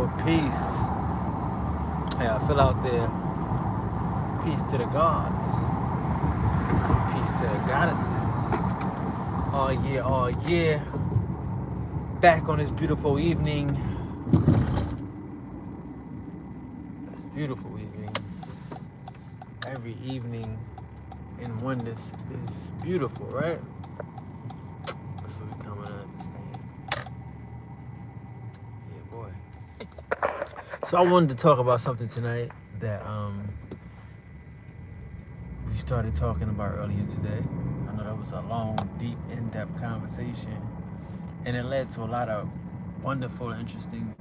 for peace. Hey, I feel out there. Peace to the gods. Peace to the goddesses. All year. Back on this beautiful evening. This beautiful evening. Every evening in oneness is beautiful, right? That's what we coming to understand. Yeah, boy. So I wanted to talk about something tonight that we started talking about earlier today. I know that was a long, deep, in-depth conversation, and it led to a lot of wonderful, interesting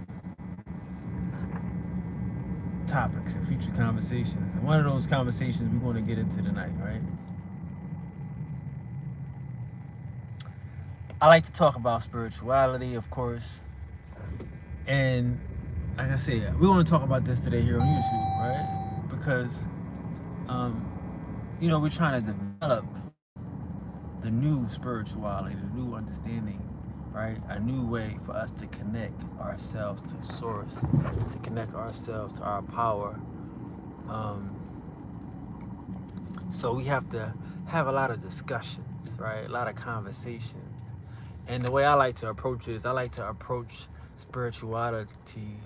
topics and future conversations. And one of those conversations we're going to get into tonight, right? I like to talk about spirituality, of course, and like I said, we're going to talk about this today here on YouTube, right? Because, we're trying to develop the new spirituality, the new understanding, right? A new way for us to connect ourselves to source, to connect ourselves to our power. So we have to have a lot of discussions, right? A lot of conversations. And the way I like to approach it is I like to approach spirituality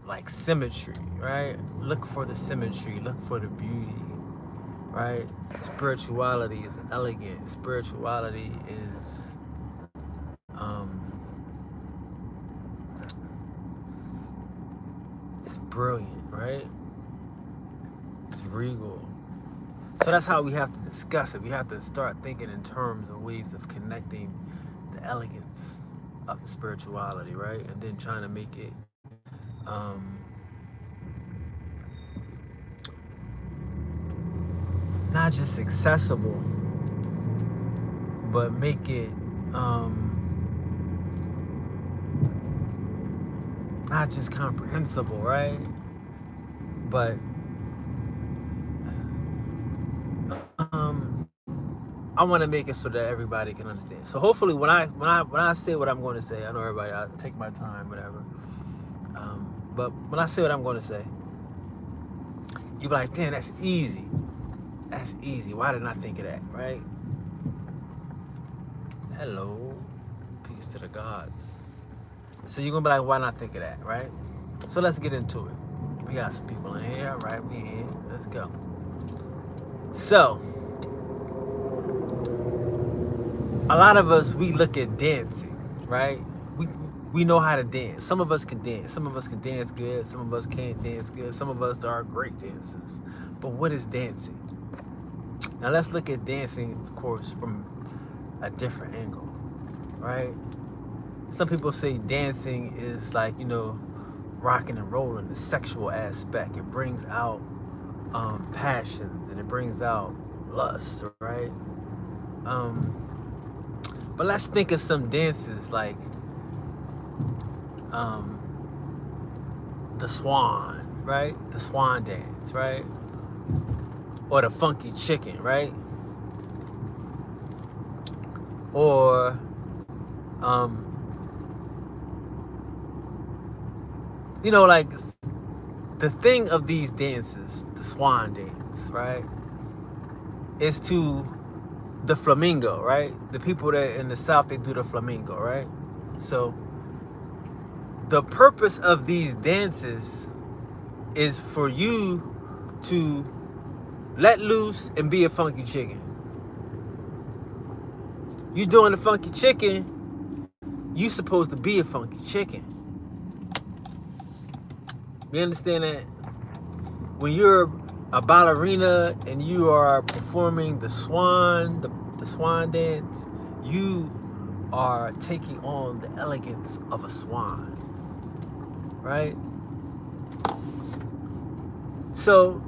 like symmetry, right? Look for the symmetry, look for the beauty, right? Spirituality is elegant. Spirituality is it's brilliant, right? It's regal. So that's how we have to discuss it. We have to start thinking in terms of ways of connecting the elegance of the spirituality, right? And then trying to make it not just accessible, but make it not just comprehensible, right? But I want to make it so that everybody can understand. So hopefully, when I say what I'm going to say, I know everybody. I take my time, whatever. But when I say what I'm going to say, you be like, "Damn, that's easy. That's easy. Why didn't I think of that?" Right? Hello, peace to the gods. So you're gonna be like, "Why not think of that?" Right? So let's get into it. We got some people in here, right? We in here. Let's go. So, a lot of us, we look at dancing, right? We know how to dance. Some of us can dance. Some of us can dance good. Some of us can't dance good. Some of us are great dancers. But what is dancing? Now let's look at dancing, of course, from a different angle, right? Some people say dancing is like, rocking and rolling, the sexual aspect. It brings out passions and it brings out lust, right? But let's think of some dances like the swan, right? The swan dance, right? Or the funky chicken, right? Or like the thing of these dances, the swan dance, right, is to the flamingo, right? The people that in the South, they do the flamingo, right? So the purpose of these dances is for you to let loose and be a funky chicken. You doing the funky chicken, you supposed to be a funky chicken. You understand that? When you're a ballerina and you are performing the swan, the swan dance, you are taking on the elegance of a swan, right? So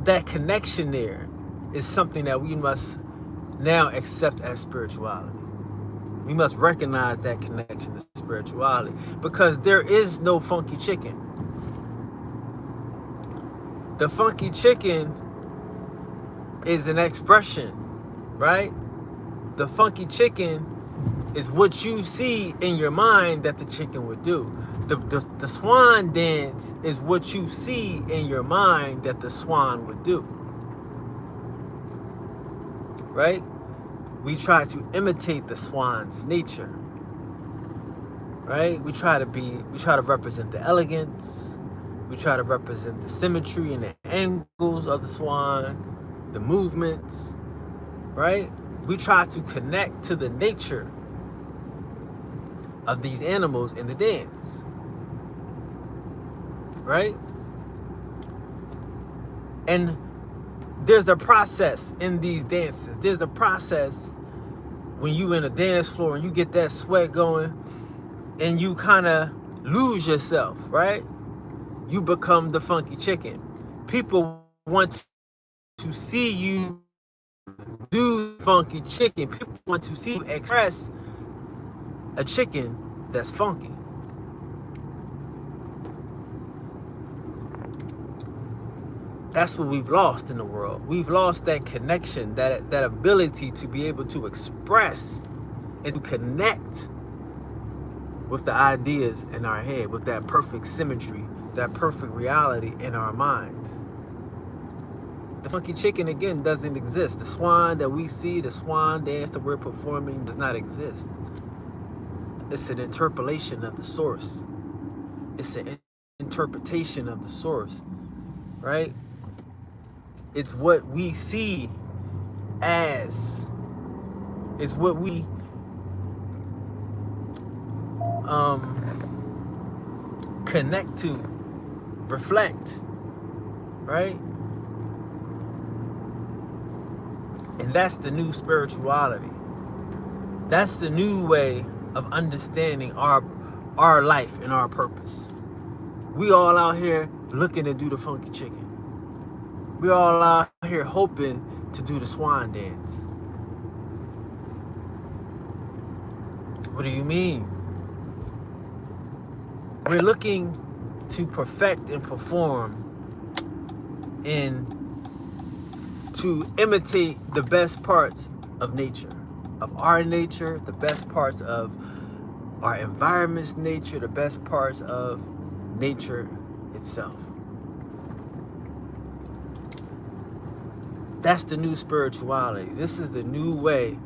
that connection there is something that we must now accept as spirituality. We must recognize that connection to spirituality, because there is no funky chicken. The funky chicken is an expression, right? The funky chicken is what you see in your mind that the chicken would do. The swan dance is what you see in your mind that the swan would do. Right? We try to imitate the swan's nature. Right? We try to represent the elegance. We try to represent the symmetry and the angles of the swan, the movements. Right? We try to connect to the nature of these animals in the dance. Right? And there's a process in these dances. There's a process when you in a dance floor and you get that sweat going and you kind of lose yourself, right? You become the funky chicken. People want to see you do funky chicken. People want to see you express a chicken that's funky. That's what we've lost in the world. We've lost that connection, that ability to be able to express and to connect with the ideas in our head, with that perfect symmetry, that perfect reality in our minds. The funky chicken, again, doesn't exist. The swan that we see, the swan dance that we're performing does not exist. It's an interpolation of the source. It's an interpretation of the source, right? It's what we see as, it's what we connect to, reflect, right? And that's the new spirituality. That's the new way of understanding our life and our purpose. We all out here looking to do the funky chicken. We all out here hoping to do the swan dance. What do you mean? We're looking to perfect and perform and to imitate the best parts of nature, of our nature, the best parts of our environment's nature, the best parts of nature itself. That's the new spirituality. This is the new way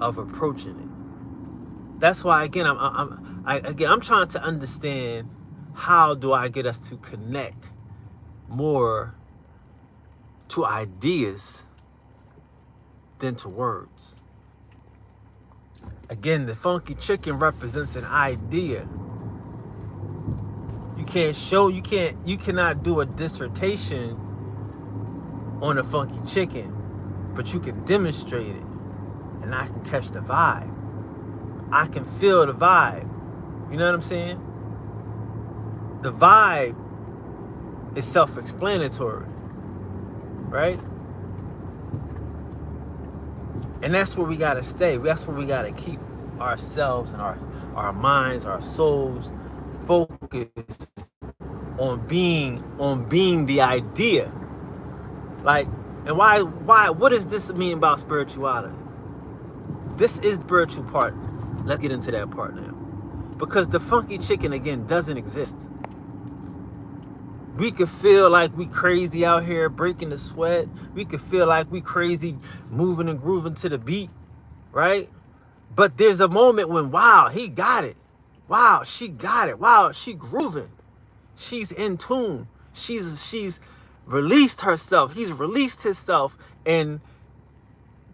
of approaching it. That's why, again, I'm trying to understand, how do I get us to connect more to ideas than to words? Again, the funky chicken represents an idea. You cannot do a dissertation on a funky chicken, but you can demonstrate it, and I can catch the vibe. I can feel the vibe. You know what I'm saying? The vibe is self-explanatory, right? And that's where we gotta stay. That's where we gotta keep ourselves and our minds, our souls focused on being the idea. Like, and why, what does this mean about spirituality? This is the spiritual part. Let's get into that part now. Because the funky chicken, again, doesn't exist. We could feel like we crazy out here breaking the sweat. We could feel like we crazy moving and grooving to the beat, right? But there's a moment when, wow, he got it. Wow, she got it. Wow, she grooving. She's in tune. She's released herself. He's released himself, and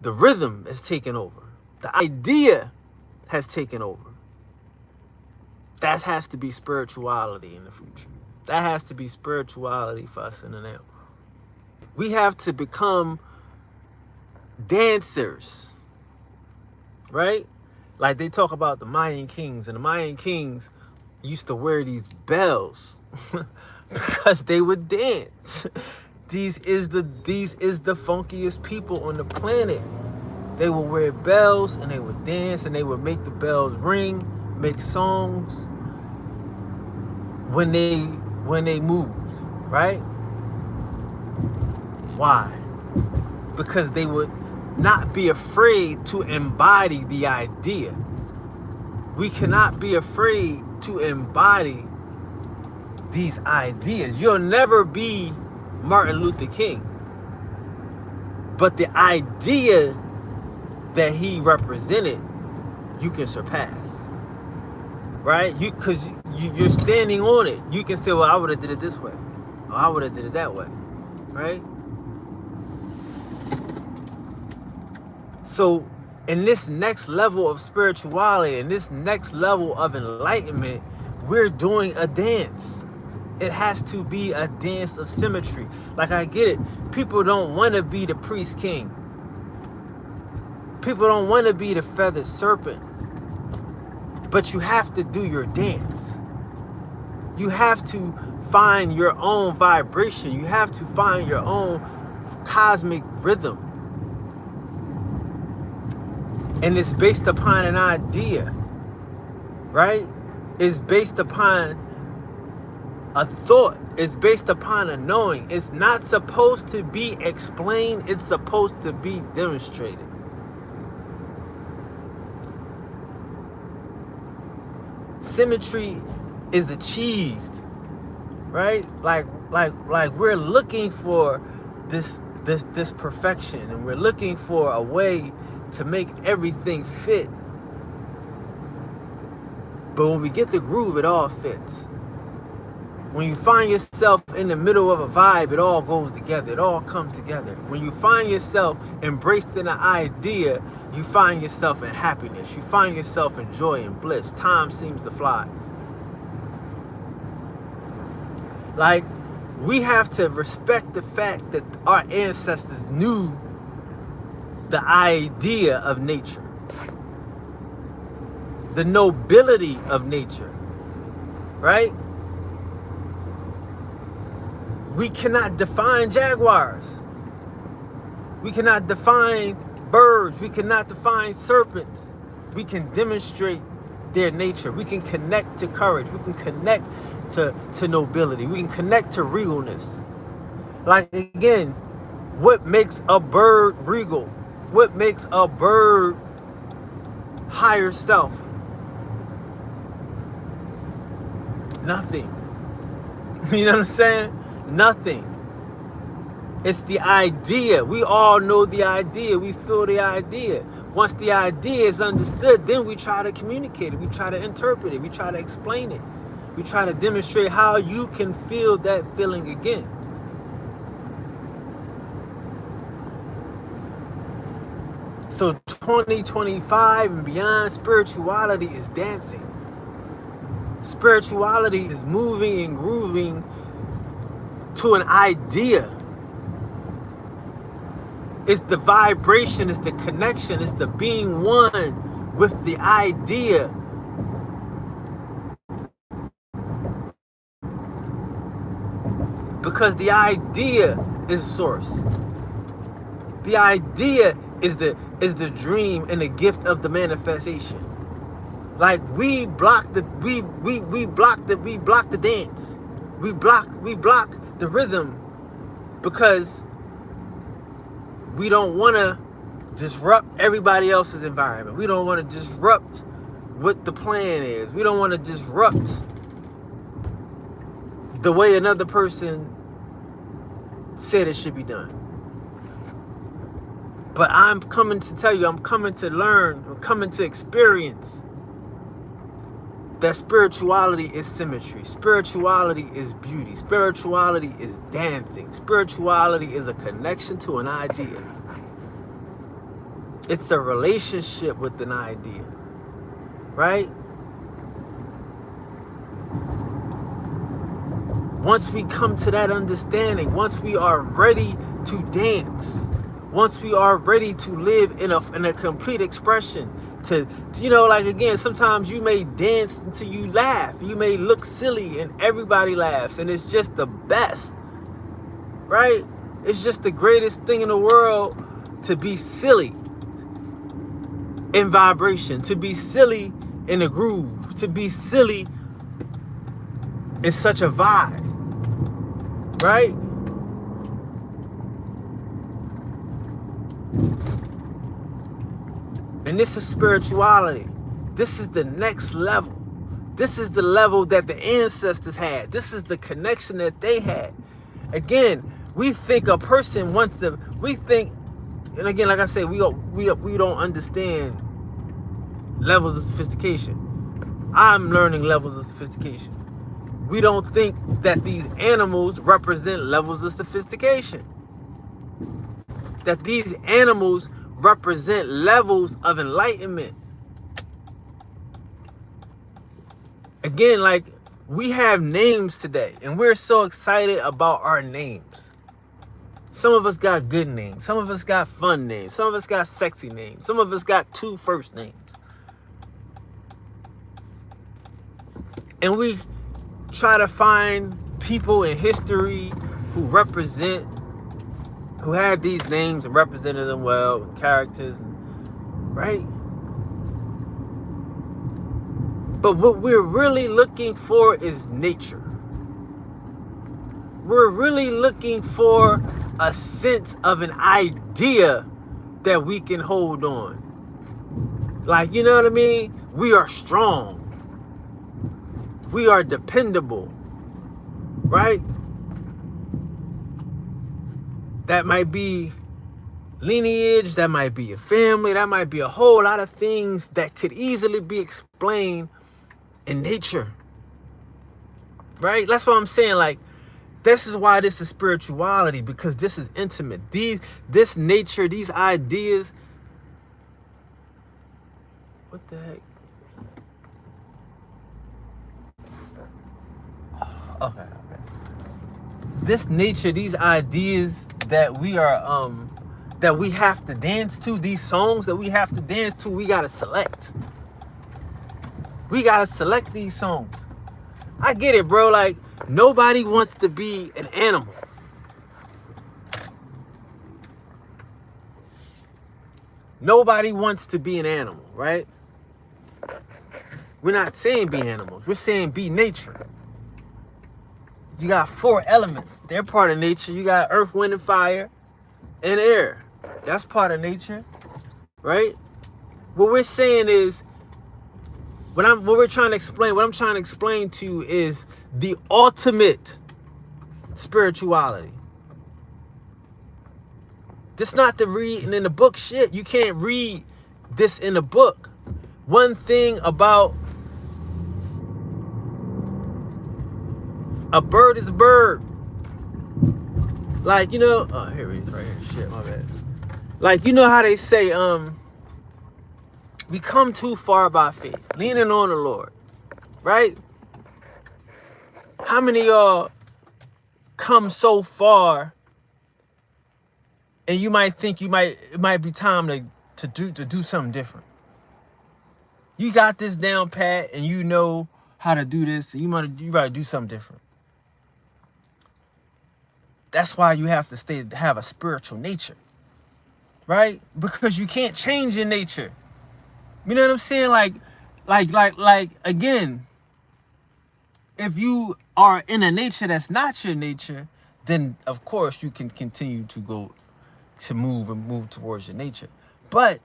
the rhythm is taken over. The idea has taken over. That has to be spirituality in the future. That has to be spirituality for us in the now. We have to become dancers, right? Like they talk about the Mayan kings, and the Mayan kings used to wear these bells because they would dance. These is the funkiest people on the planet. They would wear bells and they would dance and they would make the bells ring, make songs when they moved, right? Why? Because they would not be afraid to embody the idea. We cannot be afraid to embody these ideas. You'll never be Martin Luther King, but the idea that he represented, you can surpass, right? Because you're standing on it. You can say, well, I would have did it this way, or I would have did it that way, right? So in this next level of spirituality, in this next level of enlightenment, we're doing a dance. It has to be a dance of symmetry. Like, I get it. People don't want to be the priest king. People don't want to be the feathered serpent. But you have to do your dance. You have to find your own vibration. You have to find your own cosmic rhythm. And it's based upon an idea, right? It's based upon a thought. It's based upon a knowing. It's not supposed to be explained. It's supposed to be demonstrated. Symmetry is achieved, right? Like we're looking for this perfection, and we're looking for a way to make everything fit. But when we get the groove, it all fits. When you find yourself in the middle of a vibe, it all goes together. It all comes together. When you find yourself embraced in an idea, you find yourself in happiness. You find yourself in joy and bliss. Time seems to fly. Like, we have to respect the fact that our ancestors knew the idea of nature, the nobility of nature, right? We cannot define jaguars. We cannot define birds. We cannot define serpents. We can demonstrate their nature. We can connect to courage. We can connect to nobility. We can connect to regalness. Like, again, what makes a bird regal? What makes a bird higher self? Nothing. You know what I'm saying? Nothing. It's the idea. We all know the idea. We feel the idea. Once the idea is understood, then we try to communicate it. We try to interpret it. We try to explain it. We try to demonstrate how you can feel that feeling again. So 2025 and beyond, spirituality is dancing. Spirituality is moving and grooving to an idea. It's the vibration, it's the connection, it's the being one with the idea. Because the idea is source. The idea is the dream and the gift of the manifestation. Like, we block the dance. We block the rhythm because we don't want to disrupt everybody else's environment. We don't want to disrupt what the plan is. We don't want to disrupt the way another person said it should be done. But I'm coming to tell you, I'm coming to learn, I'm coming to experience that spirituality is symmetry. Spirituality is beauty. Spirituality is dancing. Spirituality is a connection to an idea. It's a relationship with an idea, right? Once we come to that understanding, once we are ready to dance, once we are ready to live in a complete expression, to like, again, sometimes you may dance until you laugh. You may look silly and everybody laughs, and it's just the best, right? It's just the greatest thing in the world to be silly in vibration, to be silly in a groove, to be silly in such a vibe, right? And this is spirituality. This is the next level. This is the level that the ancestors had. This is the connection that they had. Again, we think a person wants to, we think, and again, like I say, we don't understand levels of sophistication. I'm learning levels of sophistication. We don't think that these animals represent levels of sophistication. That these animals represent levels of enlightenment. Again, like, we have names today, and we're so excited about our names. Some of us got good names. Some of us got fun names. Some of us got sexy names. Some of us got 2 first names. And we try to find people in history who had these names and represented them well, and characters, right? But what we're really looking for is nature. We're really looking for a sense of an idea that we can hold on. Like, you know what I mean? We are strong. We are dependable, right? That might be lineage, that might be a family, that might be a whole lot of things that could easily be explained in nature, right? That's what I'm saying. Like, this is why this is spirituality, because this is intimate. This nature, these ideas. What the heck? Okay. This nature, these ideas that we are, that we have to dance to, these songs that we have to dance to, we gotta select. We gotta select these songs. I get it, bro. Like, nobody wants to be an animal. Nobody wants to be an animal, right? We're not saying be animals. We're saying be nature. You got 4 elements. They're part of nature. You got earth, wind, and fire, and air. That's part of nature, right? What we're saying is, what I'm trying to explain to you is the ultimate spirituality. This not the reading in the book shit. You can't read this in the book. One thing about a bird is a bird. Like, you know, oh, here it is right here. Shit, my bad. Like, you know how they say, we come too far by faith, leaning on the Lord, right? How many of y'all come so far and you might think it might be time to do something different? You got this down pat and you know how to do this, and you gotta do something different. That's why you have to have a spiritual nature, right? Because you can't change your nature. You know what I'm saying? Like again, if you are in a nature that's not your nature, then of course you can continue to move towards your nature. But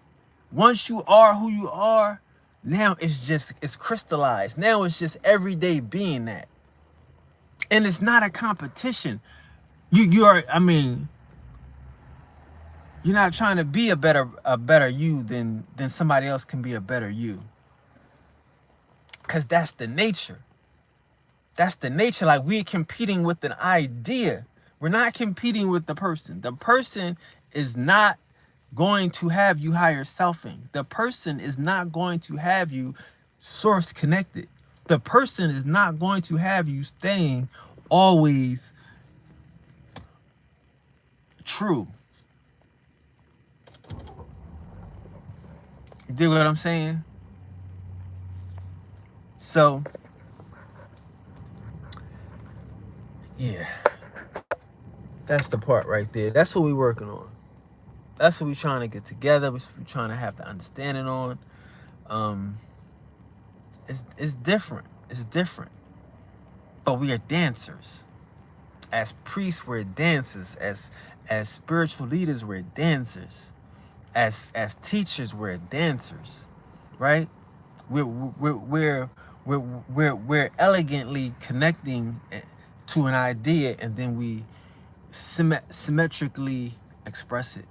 once you are who you are, now it's crystallized. Now it's just everyday being that. And it's not a competition. You're not trying to be a better you than somebody else can be a better you. Because that's the nature. That's the nature. Like, we're competing with an idea. We're not competing with the person. The person is not going to have you higher selfing. The person is not going to have you source connected. The person is not going to have you staying always true. You dig what I'm saying? So, yeah, that's the part right there. That's what we're working on. That's what we're trying to get together. We're trying to have the understanding on. It's different. It's different. But we are dancers. As priests, we're dancers. As spiritual leaders, we're dancers. As teachers, we're dancers, right? We're elegantly connecting to an idea, and then we symmetrically express it.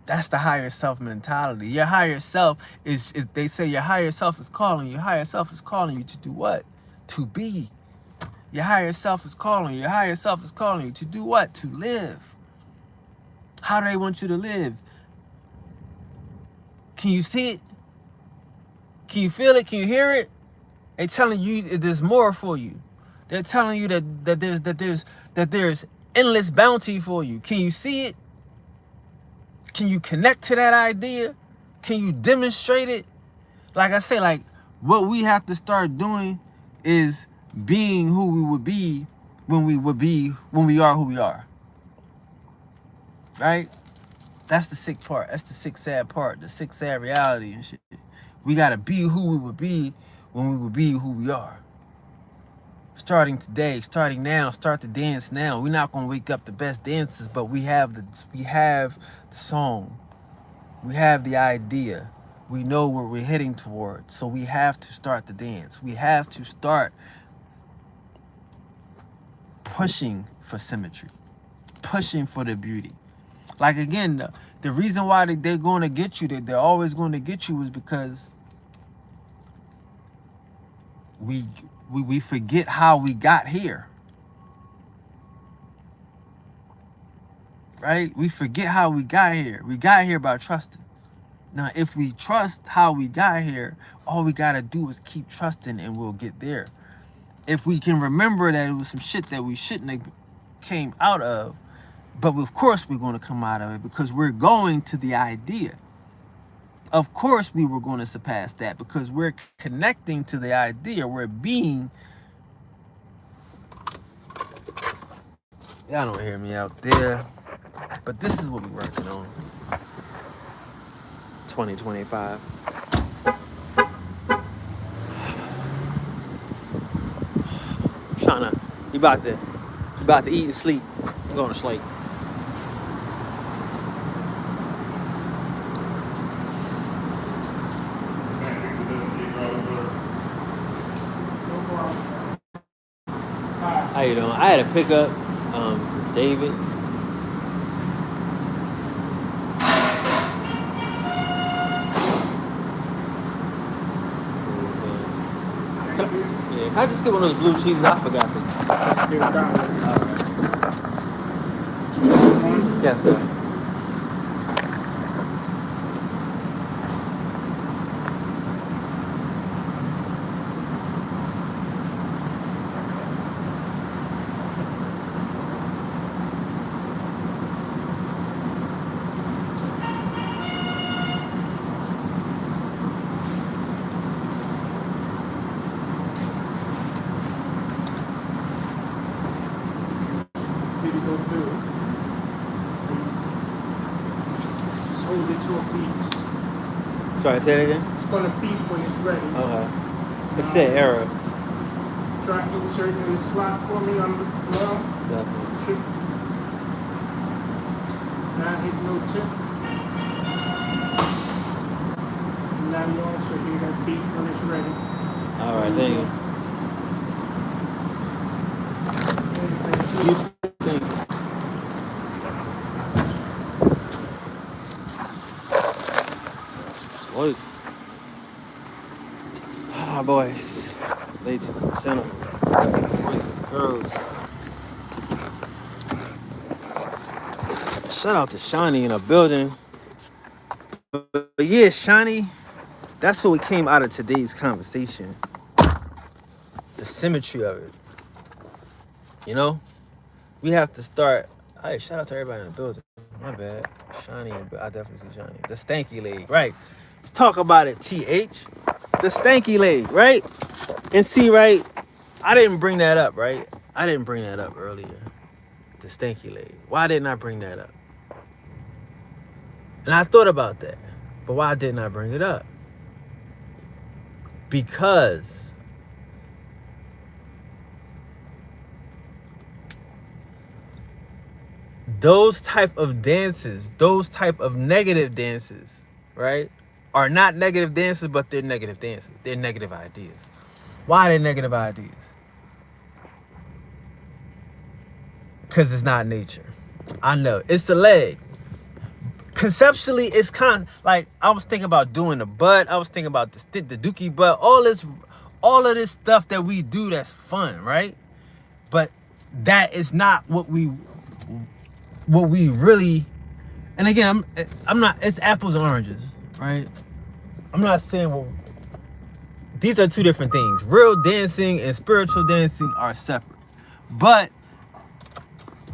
That's the higher self mentality. Your higher self is they say your higher self is calling you. Your higher self is calling you to do what? To be. Your higher self is calling you. Your higher self is calling you to do what? To live. How do they want you to live? Can you see it? Can you feel it? Can you hear it? They're telling you there's more for you. They're telling you that there's endless bounty for you. Can you see it? Can you connect to that idea? Can you demonstrate it? Like I say, like what we have to start doing is being who we would be when we are who we are. Right? That's the sick part. That's the sick sad part. The sick sad reality and shit. We gotta be who we would be when we would be who we are. Starting today, starting now, start the dance now. We're not gonna wake up the best dancers, but we have the song. We have the idea. We know where we're heading towards. So we have to start the dance. We have to start pushing for symmetry, pushing for the beauty. Like again, the reason why they're going to get you, they're always going to get you, is because we forget how we got here. Right? We forget how we got here. We got here by trusting. Now, if we trust how we got here, all we got to do is keep trusting and we'll get there. If we can remember that it was some shit that we shouldn't have came out of, but of course we're going to come out of it because we're going to the idea. Of course we were going to surpass that because we're connecting to the idea. We're being... Y'all don't hear me out there. But this is what we're working on. 2025. Trying to... You about to eat and sleep. I'm going to sleep. How you doing? I had to pick up David. Can I just get one of those blue cheeses? I forgot to. Right. Yes, sir. Sorry, say it again? It's going to beep when it's ready. Okay. It said error. Try to insert in the slot for me on the floor. Definitely. Now hit no tip. Now you also hear that beep when it's ready. All right, thank you. Slow. Ah, boys, ladies and gentlemen, boys and girls. Shout out to Shawnee in a building. But yeah, Shawnee, that's what came out of today's conversation. The symmetry of it. You know? We have to start. Hey, shout out to everybody in the building. My bad. Shawnee, I definitely see Shawnee. The stanky leg, right? Let's talk about it, TH. The stanky leg, right? And see, right? I didn't bring that up, right? I didn't bring that up earlier. The stanky leg. Why didn't I bring that up? And I thought about that. But why didn't I bring it up? Because those type of dances, those type of negative dances, right? are not negative dancers, but they're negative dancers. They're negative ideas. Why are they negative ideas? Because it's not nature. I know. It's the leg. Conceptually, it's kind of like I was thinking about doing the butt. I was thinking about the dookie butt. All of this stuff that we do that's fun, right? But that is not what we really. And again, I'm not. It's apples and oranges, right? I'm not saying, well, these are two different things. Real dancing and spiritual dancing are separate. But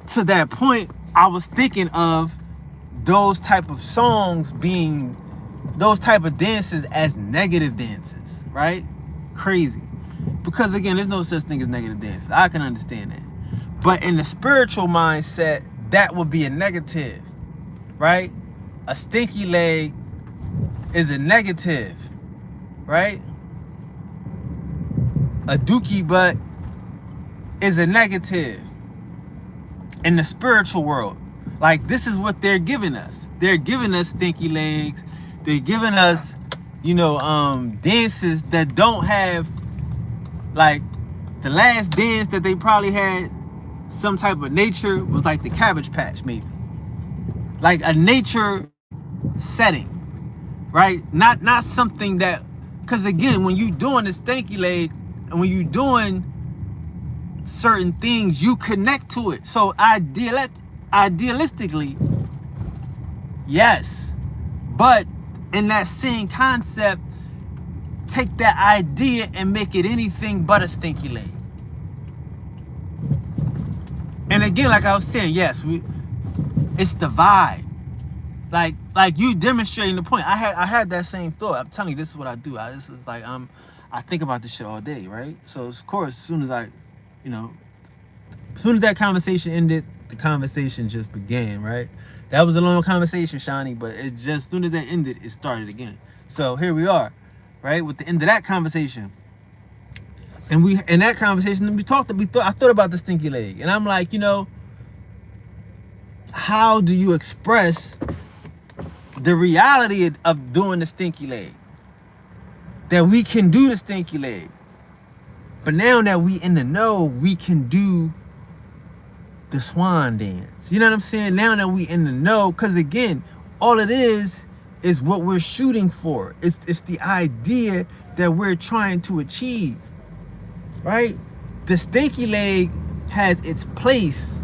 to that point, I was thinking of those type of songs being, those type of dances as negative dances, right? Crazy. Because again, there's no such thing as negative dances. I can understand that. But in the spiritual mindset, that would be a negative, right? A stinky leg is a negative, right? A dookie butt is a negative in the spiritual world. Like, this is what they're giving us. They're giving us stinky legs. They're giving us, dances that don't have, like, the last dance that they probably had some type of nature was like the Cabbage Patch, maybe. Like a nature setting, right? Not something that, because again, when you doing the stanky leg and when you doing certain things, you connect to it. So idealistically, yes. But in that same concept, take that idea and make it anything but a stinky leg. And again, like I was saying, yes, it's the vibe. Like you demonstrating the point. I had that same thought. I'm telling you, this is what I do. This is like I think about this shit all day, right? So of course, as soon as that conversation ended, the conversation just began, right? That was a long conversation, Shawnee, but it just, as soon as that ended, it started again. So here we are, right? With the end of that conversation. And in that conversation, I thought about the stinky leg. And I'm like, how do you express the reality of doing the stinky leg? That we can do the stinky leg. But now that we in the know, we can do the swan dance. You know what I'm saying? Now that we in the know, because again, all it is what we're shooting for. It's the idea that we're trying to achieve, right? The stinky leg has its place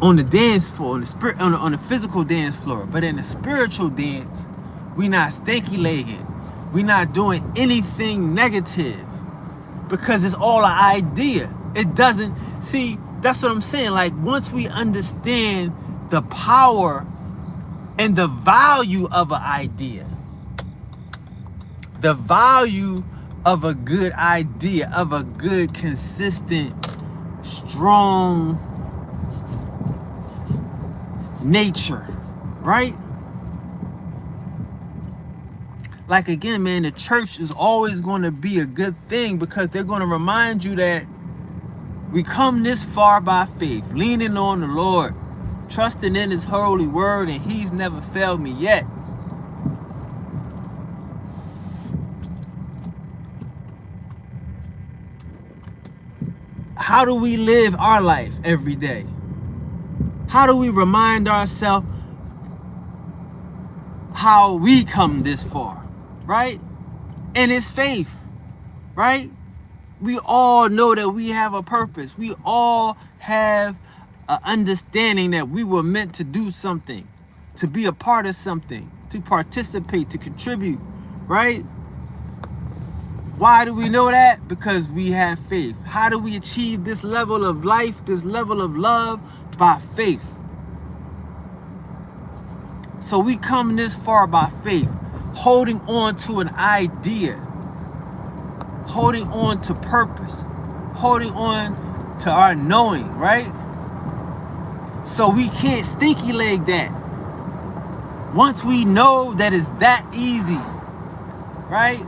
on the dance floor, on the physical dance floor, but in the spiritual dance, we not stinky legging. We not doing anything negative because it's all an idea. It doesn't, see, that's what I'm saying. Like, once we understand the power and the value of an idea, the value of a good idea, of a good, consistent, strong nature, right? Like, again, man, the church is always going to be a good thing because they're going to remind you that we come this far by faith, leaning on the Lord, trusting in his holy word, and he's never failed me yet. How do we live our life every day? How do we remind ourselves how we come this far, right? And it's faith, right? We all know that we have a purpose. We all have an understanding that we were meant to do something, to be a part of something, to participate, to contribute, right? Why do we know that? Because we have faith. How do we achieve this level of life, this level of love? By faith. So we come this far by faith, holding on to an idea, holding on to purpose, holding on to our knowing, right? So we can't stinky leg that. Once we know that it's that easy, right?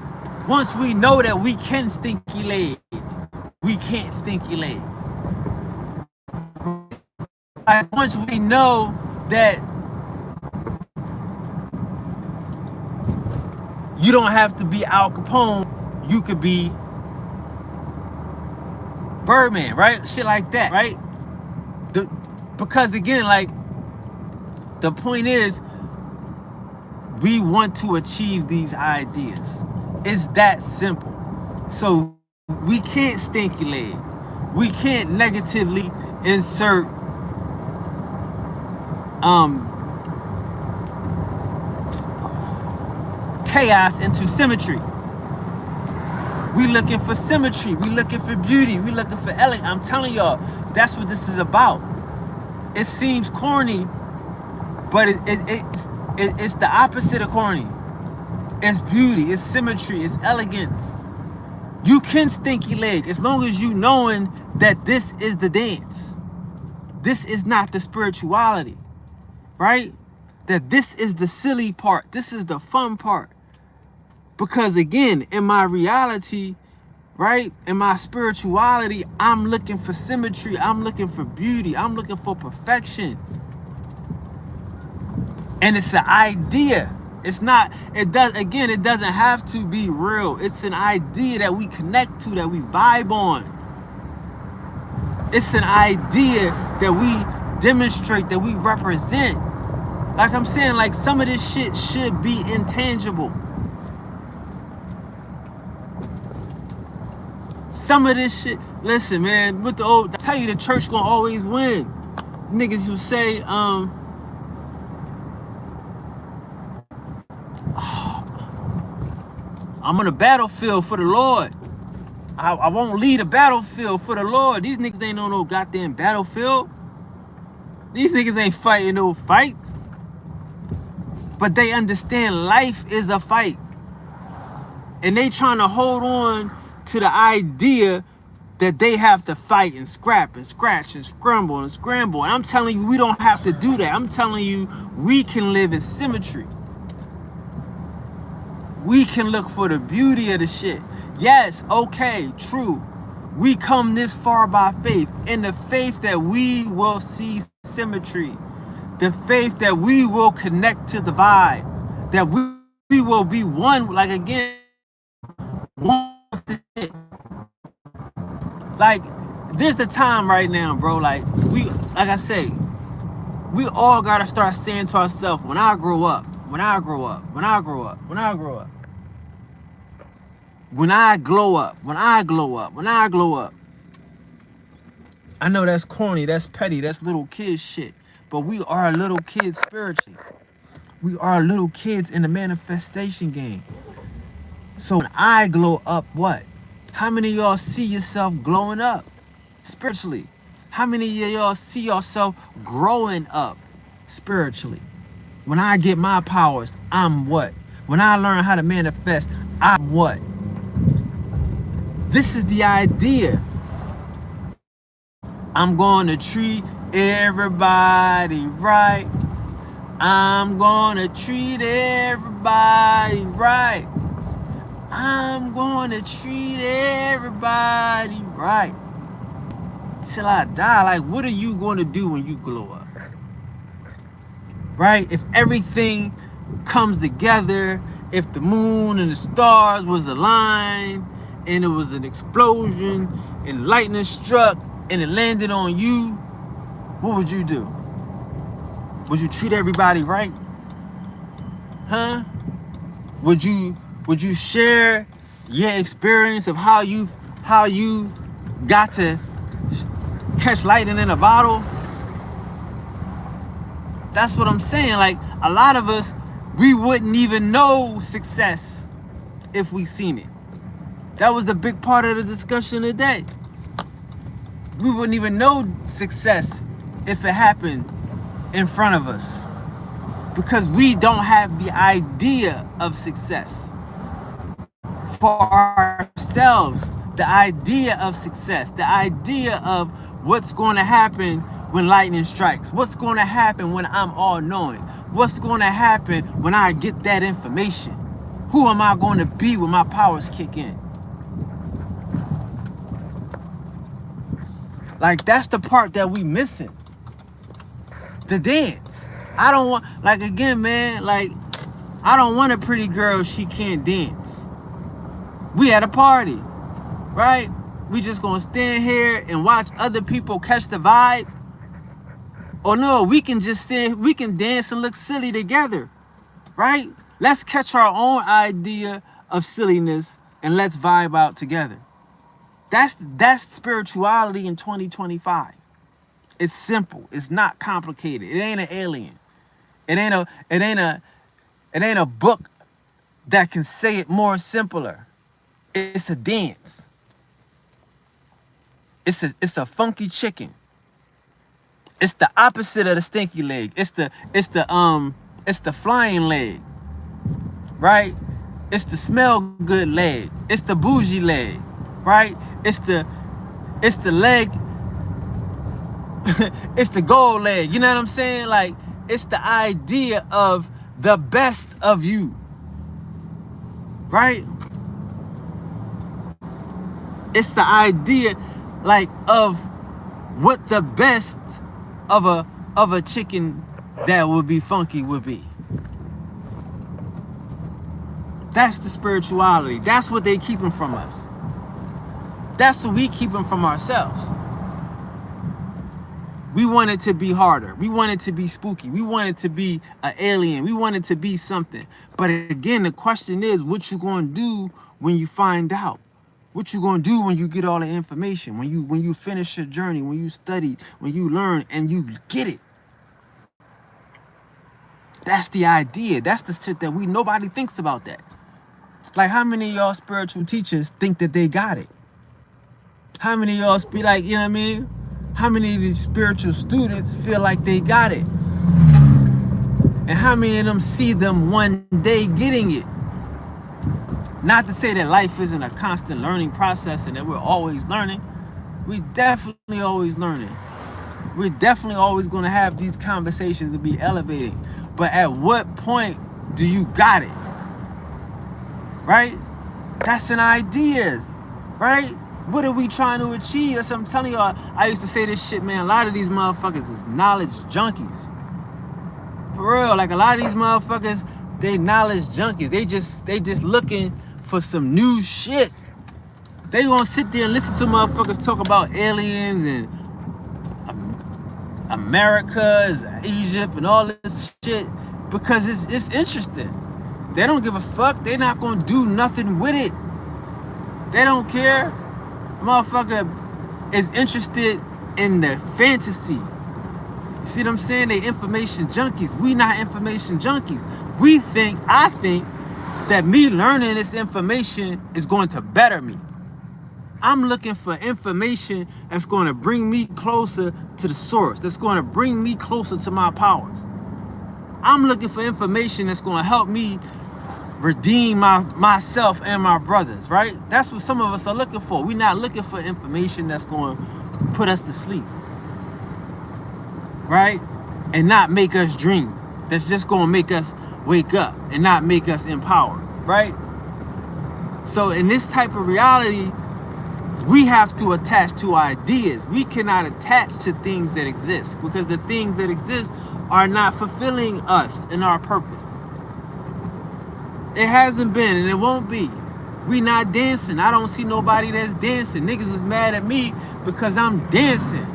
Once we know that we can stinky leg, we can't stinky leg. Like, once we know that You don't have to be Al Capone. You could be Birdman, right? Shit like that, right? Because again, like, the point is, we want to achieve these ideas. It's that simple. So we can't stinky leg. We can't negatively insert chaos into symmetry. We looking for symmetry. We looking for beauty. We looking for elegance. I'm telling y'all, that's what this is about. It seems corny, but it's the opposite of corny. It's beauty. It's symmetry. It's elegance. You can stinky leg as long as you knowing that this is the dance. This is not the spirituality, right? That this is the silly part. This is the fun part. Because again, in my reality, right, in my spirituality, I'm looking for symmetry. I'm looking for beauty. I'm looking for perfection. And it's an idea. It's not, it doesn't have to be real. It's an idea that we connect to, that we vibe on. It's an idea that we demonstrate, that we represent. Like I'm saying, like, some of this shit should be intangible. Some of this shit, listen, man, with the old, I tell you, the church gonna always win. Niggas who say, I'm on the battlefield for the Lord. I won't lead a battlefield for the Lord. These niggas ain't on no goddamn battlefield. These niggas ain't fighting no fights. But they understand life is a fight. And they trying to hold on to the idea that they have to fight and scrap and scratch and scramble and scramble. And I'm telling you, we don't have to do that. I'm telling you, we can live in symmetry. We can look for the beauty of the shit. Yes, okay, true. We come this far by faith. In the faith that we will see symmetry. The faith that we will connect to the vibe. That we will be one, like, again, one with the shit. Like, there's the time right now, bro. Like I say, we all gotta start saying to ourselves, when I grow up, when I grow up, when I grow up, when I grow up, when I glow up, when I glow up, when I glow up. I know that's corny, that's petty, that's little kid shit. But we are little kids spiritually. We are little kids in the manifestation game. So when I glow up, what? How many of y'all see yourself glowing up spiritually? How many of y'all see yourself growing up spiritually? When I get my powers, I'm what? When I learn how to manifest, I'm what? This is the idea. I'm going to treat everybody right. I'm going to treat everybody right. I'm going to treat everybody right. Till I die. Like, what are you going to do when you glow up? Right? If everything comes together, if the moon and the stars was aligned, and it was an explosion, and lightning struck, and it landed on you, what would you do? Would you treat everybody right? Huh? Would you share your experience of how you got to catch lightning in a bottle? That's what I'm saying. Like, a lot of us, we wouldn't even know success if we seen it. That was the big part of the discussion today. We wouldn't even know success if it happened in front of us, because we don't have the idea of success for ourselves. The idea of success, the idea of what's going to happen when lightning strikes, what's going to happen when I'm all-knowing, what's going to happen when I get that information, who am I going to be when my powers kick in? Like, that's the part that we missing. The dance. I don't want, like, again, man, like, I don't want a pretty girl if she can't dance. We at a party, right? We just gonna stand here and watch other people catch the vibe? Or no, we can just stand, we can dance and look silly together, right? Let's catch our own idea of silliness and let's vibe out together. That's spirituality in 2025. It's simple. It's not complicated. It ain't an alien. It ain't a book that can say it more simpler. It's a dance. It's a funky chicken. It's the opposite of the stinky leg. It's the flying leg. Right? It's the smell good leg. It's the bougie leg. Right? It's the leg. It's the gold leg. You know what I'm saying? Like, it's the idea of the best of you. Right? It's the idea, like, of what the best of a chicken that would be funky would be. That's the spirituality. That's what they keeping from us. That's what we keeping from ourselves. We want it to be harder. We want it to be spooky. We want it to be an alien. We want it to be something. But again, the question is, what you gonna do when you find out? What you gonna do when you get all the information? When you finish your journey, when you study, when you learn and you get it. That's the idea. That's the shit that nobody thinks about that. Like, how many of y'all spiritual teachers think that they got it? How many of y'all be like, you know what I mean? How many of these spiritual students feel like they got it? And how many of them see them one day getting it? Not to say that life isn't a constant learning process and that we're always learning. We definitely always learning. We're definitely always going to have these conversations and be elevating. But at what point do you got it? Right? That's an idea. Right? What are we trying to achieve? That's what I'm telling y'all. I used to say this shit, man. A lot of these motherfuckers is knowledge junkies. For real. Like, a lot of these motherfuckers, they knowledge junkies. They just looking for some new shit. They gonna sit there and listen to motherfuckers talk about aliens and America, Egypt, and all this shit because it's interesting. They don't give a fuck. They not gonna do nothing with it. They don't care. Motherfucker is interested in the fantasy. You see what I'm saying? They information junkies. We not information junkies. I think that me learning this information is going to better me. I'm looking for information that's going to bring me closer to the source, that's going to bring me closer to my powers. I'm looking for information that's going to help me redeem myself and my brothers, right? That's what some of us are looking for. We're not looking for information that's going to put us to sleep, right? And not make us dream. That's just going to make us wake up and not make us empowered, right? So in this type of reality, we have to attach to ideas. We cannot attach to things that exist because the things that exist are not fulfilling us and our purpose. It hasn't been and it won't be. We not dancing. I don't see nobody that's dancing. Niggas is mad at me because I'm dancing.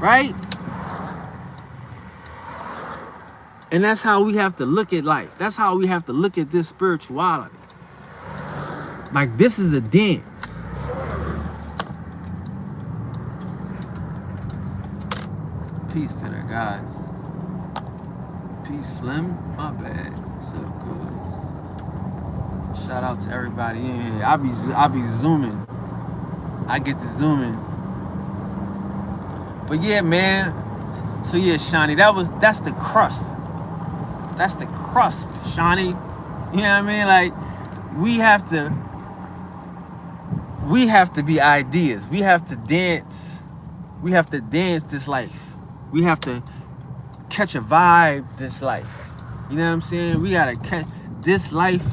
Right? And that's how we have to look at life. That's how we have to look at this spirituality. Like, this is a dance. Peace to the gods. Peace, Slim. My bad. What's up, goods? Shout out to everybody in here. I be zooming. I get to zooming. But yeah, man. So yeah, Shawnee, that's the crust. That's the crust, Shawnee. You know what I mean? Like, we have to be ideas. We have to dance. We have to dance this life. We have to catch a vibe this life. You know what I'm saying? We gotta catch this life.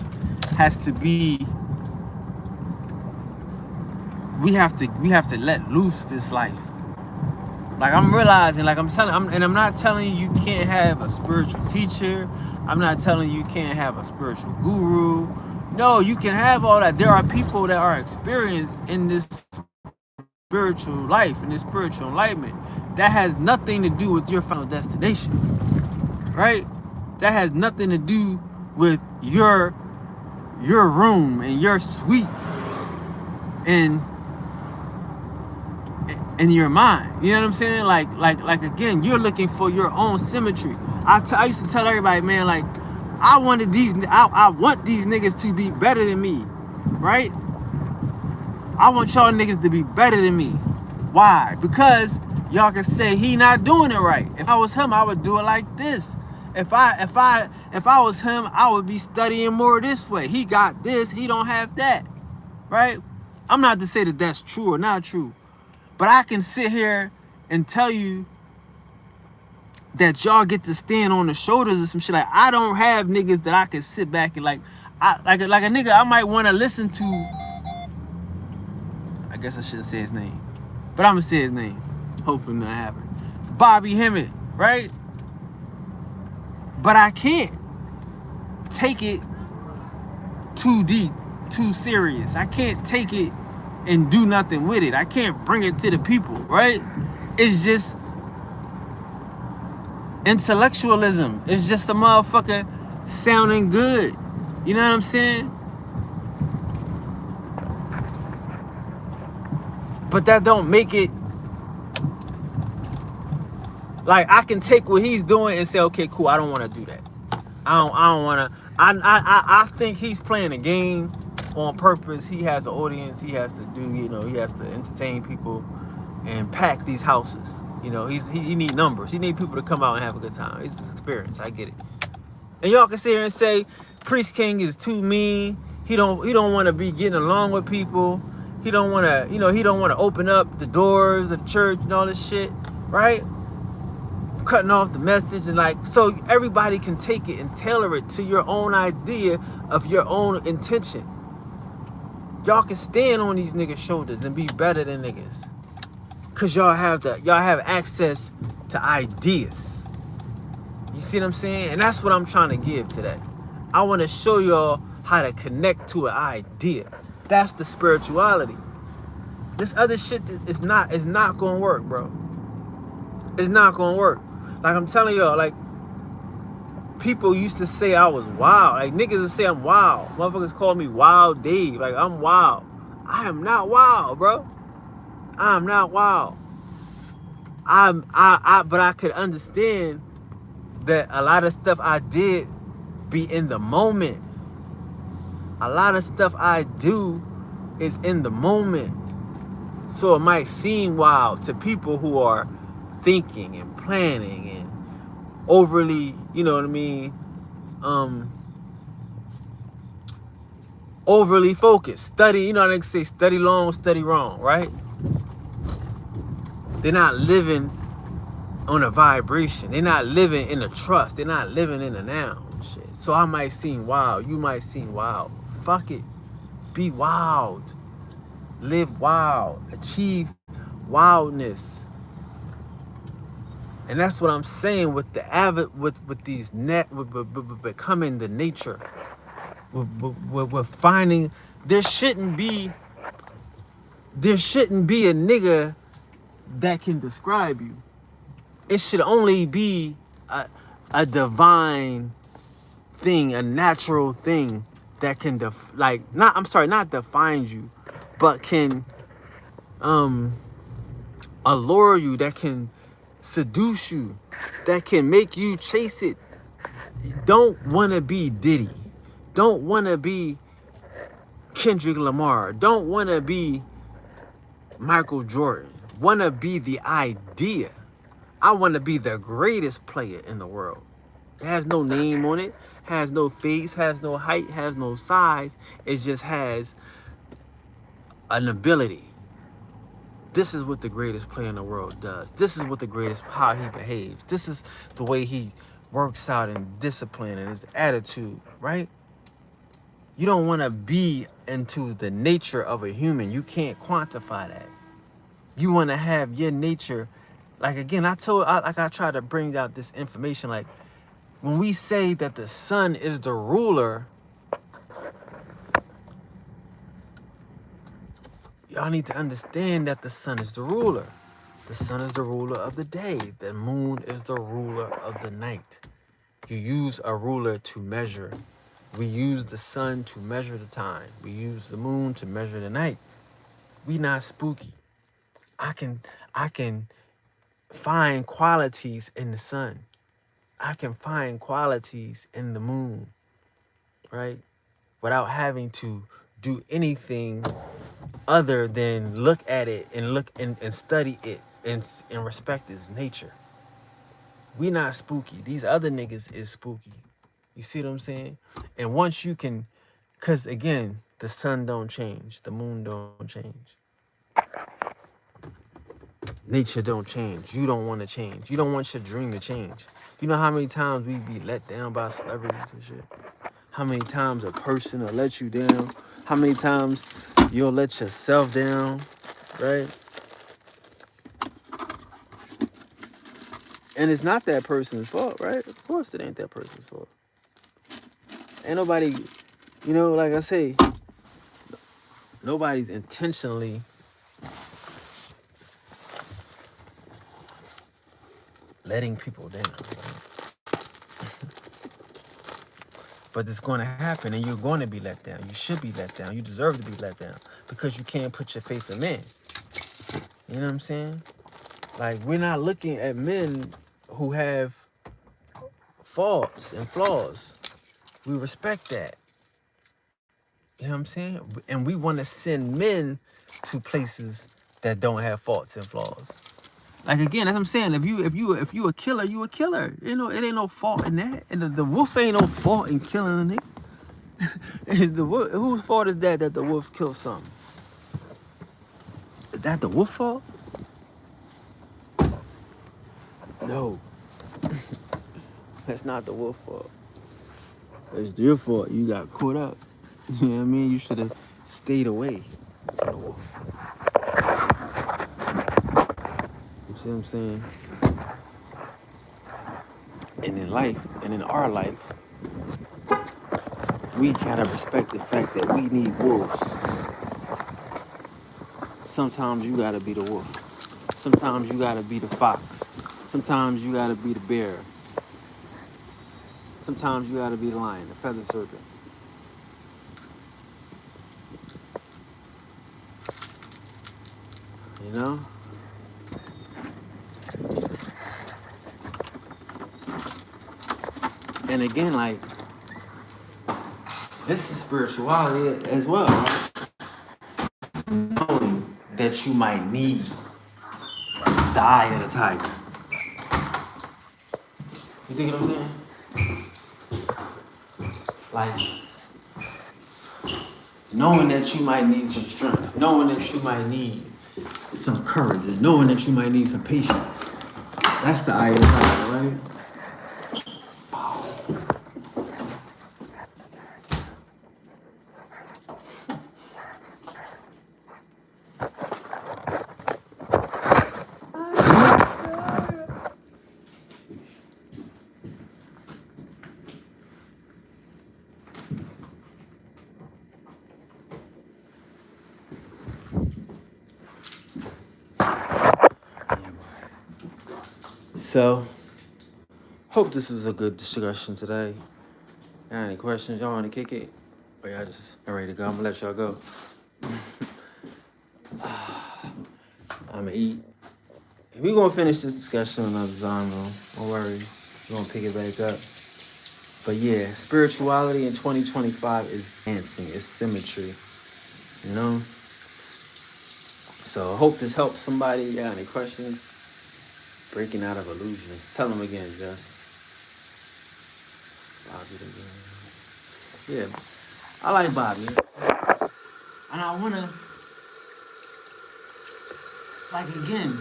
Has to be. We have to let loose this life. Like I'm realizing, like I'm not telling you can't have a spiritual teacher. I'm not telling you can't have a spiritual guru. No, you can have all that. There are people that are experienced in this spiritual life, in this spiritual enlightenment. That has nothing to do with your final destination, right? That has nothing to do with your room and your suite and in your mind. You know what I'm saying? Like again, you're looking for your own symmetry. I used to tell everybody, man, like I want these niggas to be better than me, right? I want y'all niggas to be better than me. Why? Because y'all can say he not doing it right. If I was him, I would do it like this. If I was him, I would be studying more this way. He got this, he don't have that, right? I'm not to say that that's true or not true, but I can sit here and tell you that y'all get to stand on the shoulders of some shit. Like I don't have niggas that I can sit back and like a nigga I might want to listen to. I guess I shouldn't say his name, but I'm gonna say his name. Hopefully not happen. Bobby Hemmett, right? But I can't take it too deep, too serious. I can't take it and do nothing with it. I can't bring it to the people, right? It's just intellectualism. It's just a motherfucker sounding good. You know what I'm saying? But that don't make it like I can take what he's doing and say, okay, cool, I don't want to do that. I don't want to. I think he's playing a game on purpose. He has an audience. He has to do, you know, he has to entertain people and pack these houses. You know, he need numbers. He need people to come out and have a good time. It's his experience. I get it. And y'all can sit here and say Priest King is too mean. He don't want to be getting along with people. He don't want to, you know, he don't want to open up the doors of the church and all this shit, right? Cutting off the message and like, so everybody can take it and tailor it to your own idea of your own intention. Y'all can stand on these niggas' shoulders and be better than niggas. Cause y'all have access to ideas. You see what I'm saying? And that's what I'm trying to give today. I want to show y'all how to connect to an idea. That's the spirituality. This other shit is not gonna work, bro. It's not gonna work. Like I'm telling y'all, like people used to say I was wild. Like niggas would say I'm wild. Motherfuckers call me Wild Dave. Like I'm wild. I am not wild, bro. I'm not wild. But I could understand that a lot of stuff I did be in the moment. A lot of stuff I do is in the moment. So it might seem wild to people who are thinking and planning and overly, you know what I mean, overly focused. Study, you know how they say, study long, study wrong, right? They're not living on a vibration. They're not living in a trust. They're not living in a now. Shit. So I might seem wild. You might seem wild. Fuck it. Be wild. Live wild. Achieve wildness. And that's what I'm saying with the with these with becoming the nature. We're finding there shouldn't be a nigga that can describe you. It should only be a divine thing, a natural thing that can not define you, but can allure you, that can seduce you, that can make you chase it. Don't want to be Diddy. Don't want to be Kendrick Lamar. Don't want to be Michael Jordan. Want to be the idea. I want to be the greatest player in the world. It has no name on it, has no face, has no height, has no size. It just has an ability. This is what the greatest player in the world does. This is what the greatest, how he behaves. This is the way he works out and discipline and his attitude, right? You don't want to be into the nature of a human. You can't quantify that. You want to have your nature Like again, I tried to bring out this information. Like when we say that the sun is the ruler, y'all need to understand that the sun is the ruler. The sun is the ruler of the day. The moon is the ruler of the night. You use a ruler to measure. We use the sun to measure the time. We use the moon to measure the night. We not spooky. I can find qualities in the sun. I can find qualities in the moon, right? Without having to do anything other than look at it and and study it and respect its nature. We not spooky. These other niggas is spooky. You see what I'm saying? And once you can, cause again, the sun don't change, the moon don't change, nature don't change. You don't want to change. You don't want your dream to change. You know how many times we be let down by celebrities and shit? How many times a person will let you down? How many times you'll let yourself down, right? And it's not that person's fault, right? Of course it ain't that person's fault. Ain't nobody, like I say, nobody's intentionally letting people down. Right? But it's going to happen, and you're going to be let down. You should be let down. You deserve to be let down because you can't put your faith in men. You know what I'm saying? Like, we're not looking at men who have faults and flaws. We respect that. You know what I'm saying? And we want to send men to places that don't have faults and flaws. Like again, as I'm saying, if you a killer, you a killer. You know, it ain't no fault in that. And the wolf ain't no fault in killing a nigga. It's the wolf. Whose fault is that the wolf killed something? Is that the wolf fault? No. That's not the wolf fault. It's your fault. You got caught up. You know what I mean? You should have stayed away from the wolf. You see what I'm saying? And in life, and in our life, we gotta respect the fact that we need wolves. Sometimes you gotta be the wolf. Sometimes you gotta be the fox. Sometimes you gotta be the bear. Sometimes you gotta be the lion, the feathered serpent. You know? And again, like, this is spirituality as well, right? Knowing that you might need the eye of the tiger. You think what I'm saying? Like, knowing that you might need some strength, knowing that you might need some courage, and knowing that you might need some patience. That's the eye of the tiger, right? So, hope this was a good discussion today. Got any questions? Y'all want to kick it? Or y'all just ready to go? I'm going to let y'all go. I'm going to eat. We're going to finish this discussion in another genre. Don't worry. We're going to pick it back up. But yeah, spirituality in 2025 is dancing. It's symmetry. You know? So, I hope this helps somebody. You got any questions? Breaking out of illusions. Tell them again, Jeff. Bobby again. Yeah, I like Bobby. And I want to, like, again,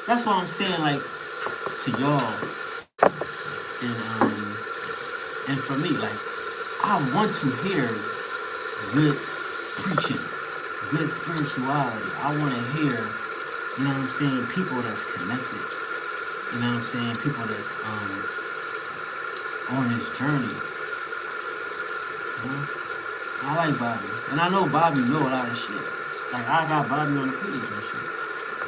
that's what I'm saying, like, to y'all. And for me, like, I want to hear good preaching, good spirituality. I want to hear You know what I'm saying? People that's connected. You know what I'm saying? People that's on this journey. You know? I like Bobby. And I know Bobby know a lot of shit. Like I got Bobby on the page and shit.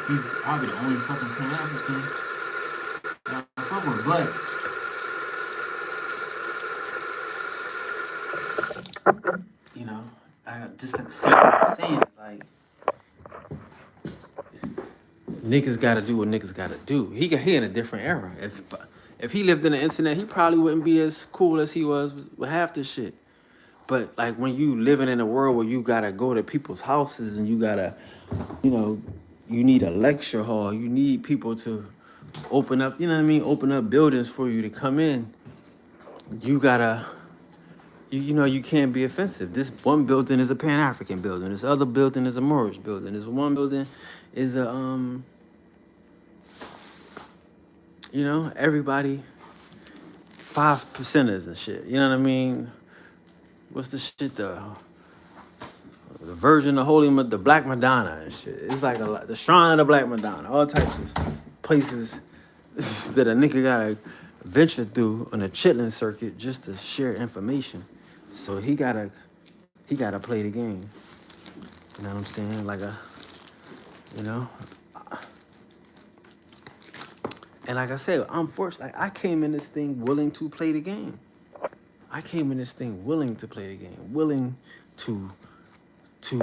He's probably the only fucking Pan African that I fuck with. But, you know, I just at the same time I'm saying is like niggas gotta do what niggas gotta do. He in a different era. If he lived in the internet, he probably wouldn't be as cool as he was with half this shit. But like when you living in a world where you gotta go to people's houses and you gotta, you know, you need a lecture hall, you need people to open up, you know what I mean, open up buildings for you to come in. You gotta, you know, you can't be offensive. This one building is a Pan-African building. This other building is a Moorish building. This one building is a you know, everybody 5%ers and shit. You know what I mean? What's the shit the Virgin, the Black Madonna and shit. It's like the Shrine of the Black Madonna. All types of places that a nigga gotta venture through on a chitlin circuit just to share information. So he gotta play the game. You know what I'm saying? Like you know. And like I said, I'm fortunate. Like I came in this thing willing to play the game. I came in this thing willing to play the game, willing to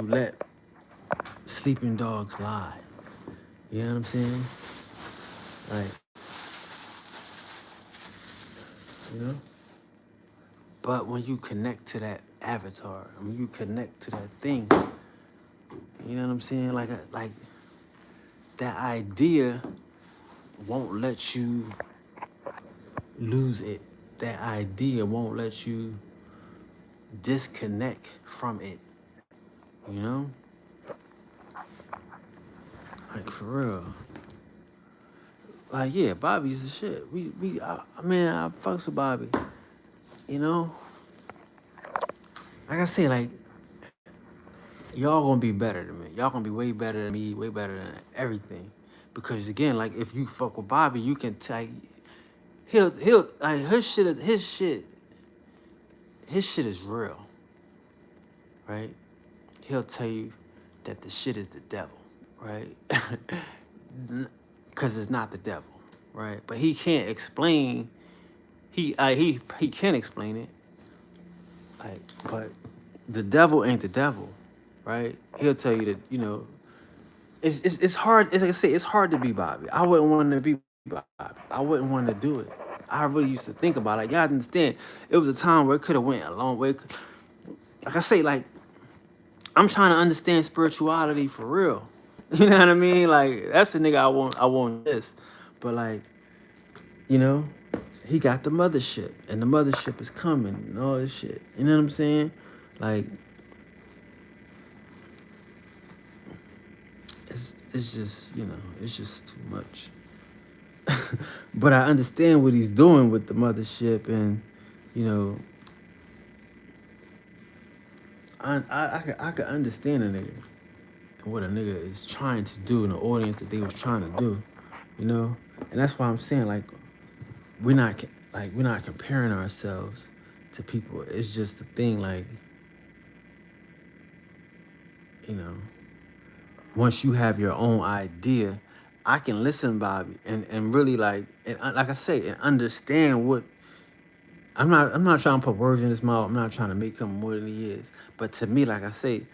let sleeping dogs lie. You know what I'm saying? Like, you know? But when you connect to that avatar, when you connect to that thing, you know what I'm saying? Like that idea won't let you lose it. That idea won't let you disconnect from it. You know? Like for real. Like yeah, Bobby's the shit. I fucks with Bobby. You know? Like I say, like y'all gonna be better than me. Y'all gonna be way better than me, way better than everything. Because again, like if you fuck with Bobby, you can tell he'll like his shit is real. Right? He'll tell you that the shit is the devil, right? Cause it's not the devil, right? But he can't explain he can explain it. Like, but the devil ain't the devil, right? He'll tell you that, you know, it's hard. As like I say, it's hard to be Bobby. I wouldn't want to be Bobby. I wouldn't want to do it. I really used to think about it. Like, y'all understand, it was a time where it could have went a long way. Like I say, like, I'm trying to understand spirituality for real. You know what I mean? Like, that's the nigga I want this. But like, you know, he got the mothership, and the mothership is coming, and all this shit. You know what I'm saying? Like, it's just, you know, it's just too much. But I understand what he's doing with the mothership, and you know, I could understand a nigga and what a nigga is trying to do in the audience that they was trying to do, you know, and that's why I'm saying like we're not comparing ourselves to people. It's just the thing, like, you know, once you have your own idea, I can listen, Bobby, and really like I say, and understand what I'm not trying to put words in his mouth. I'm not trying to make him more than he is. But to me, like I say,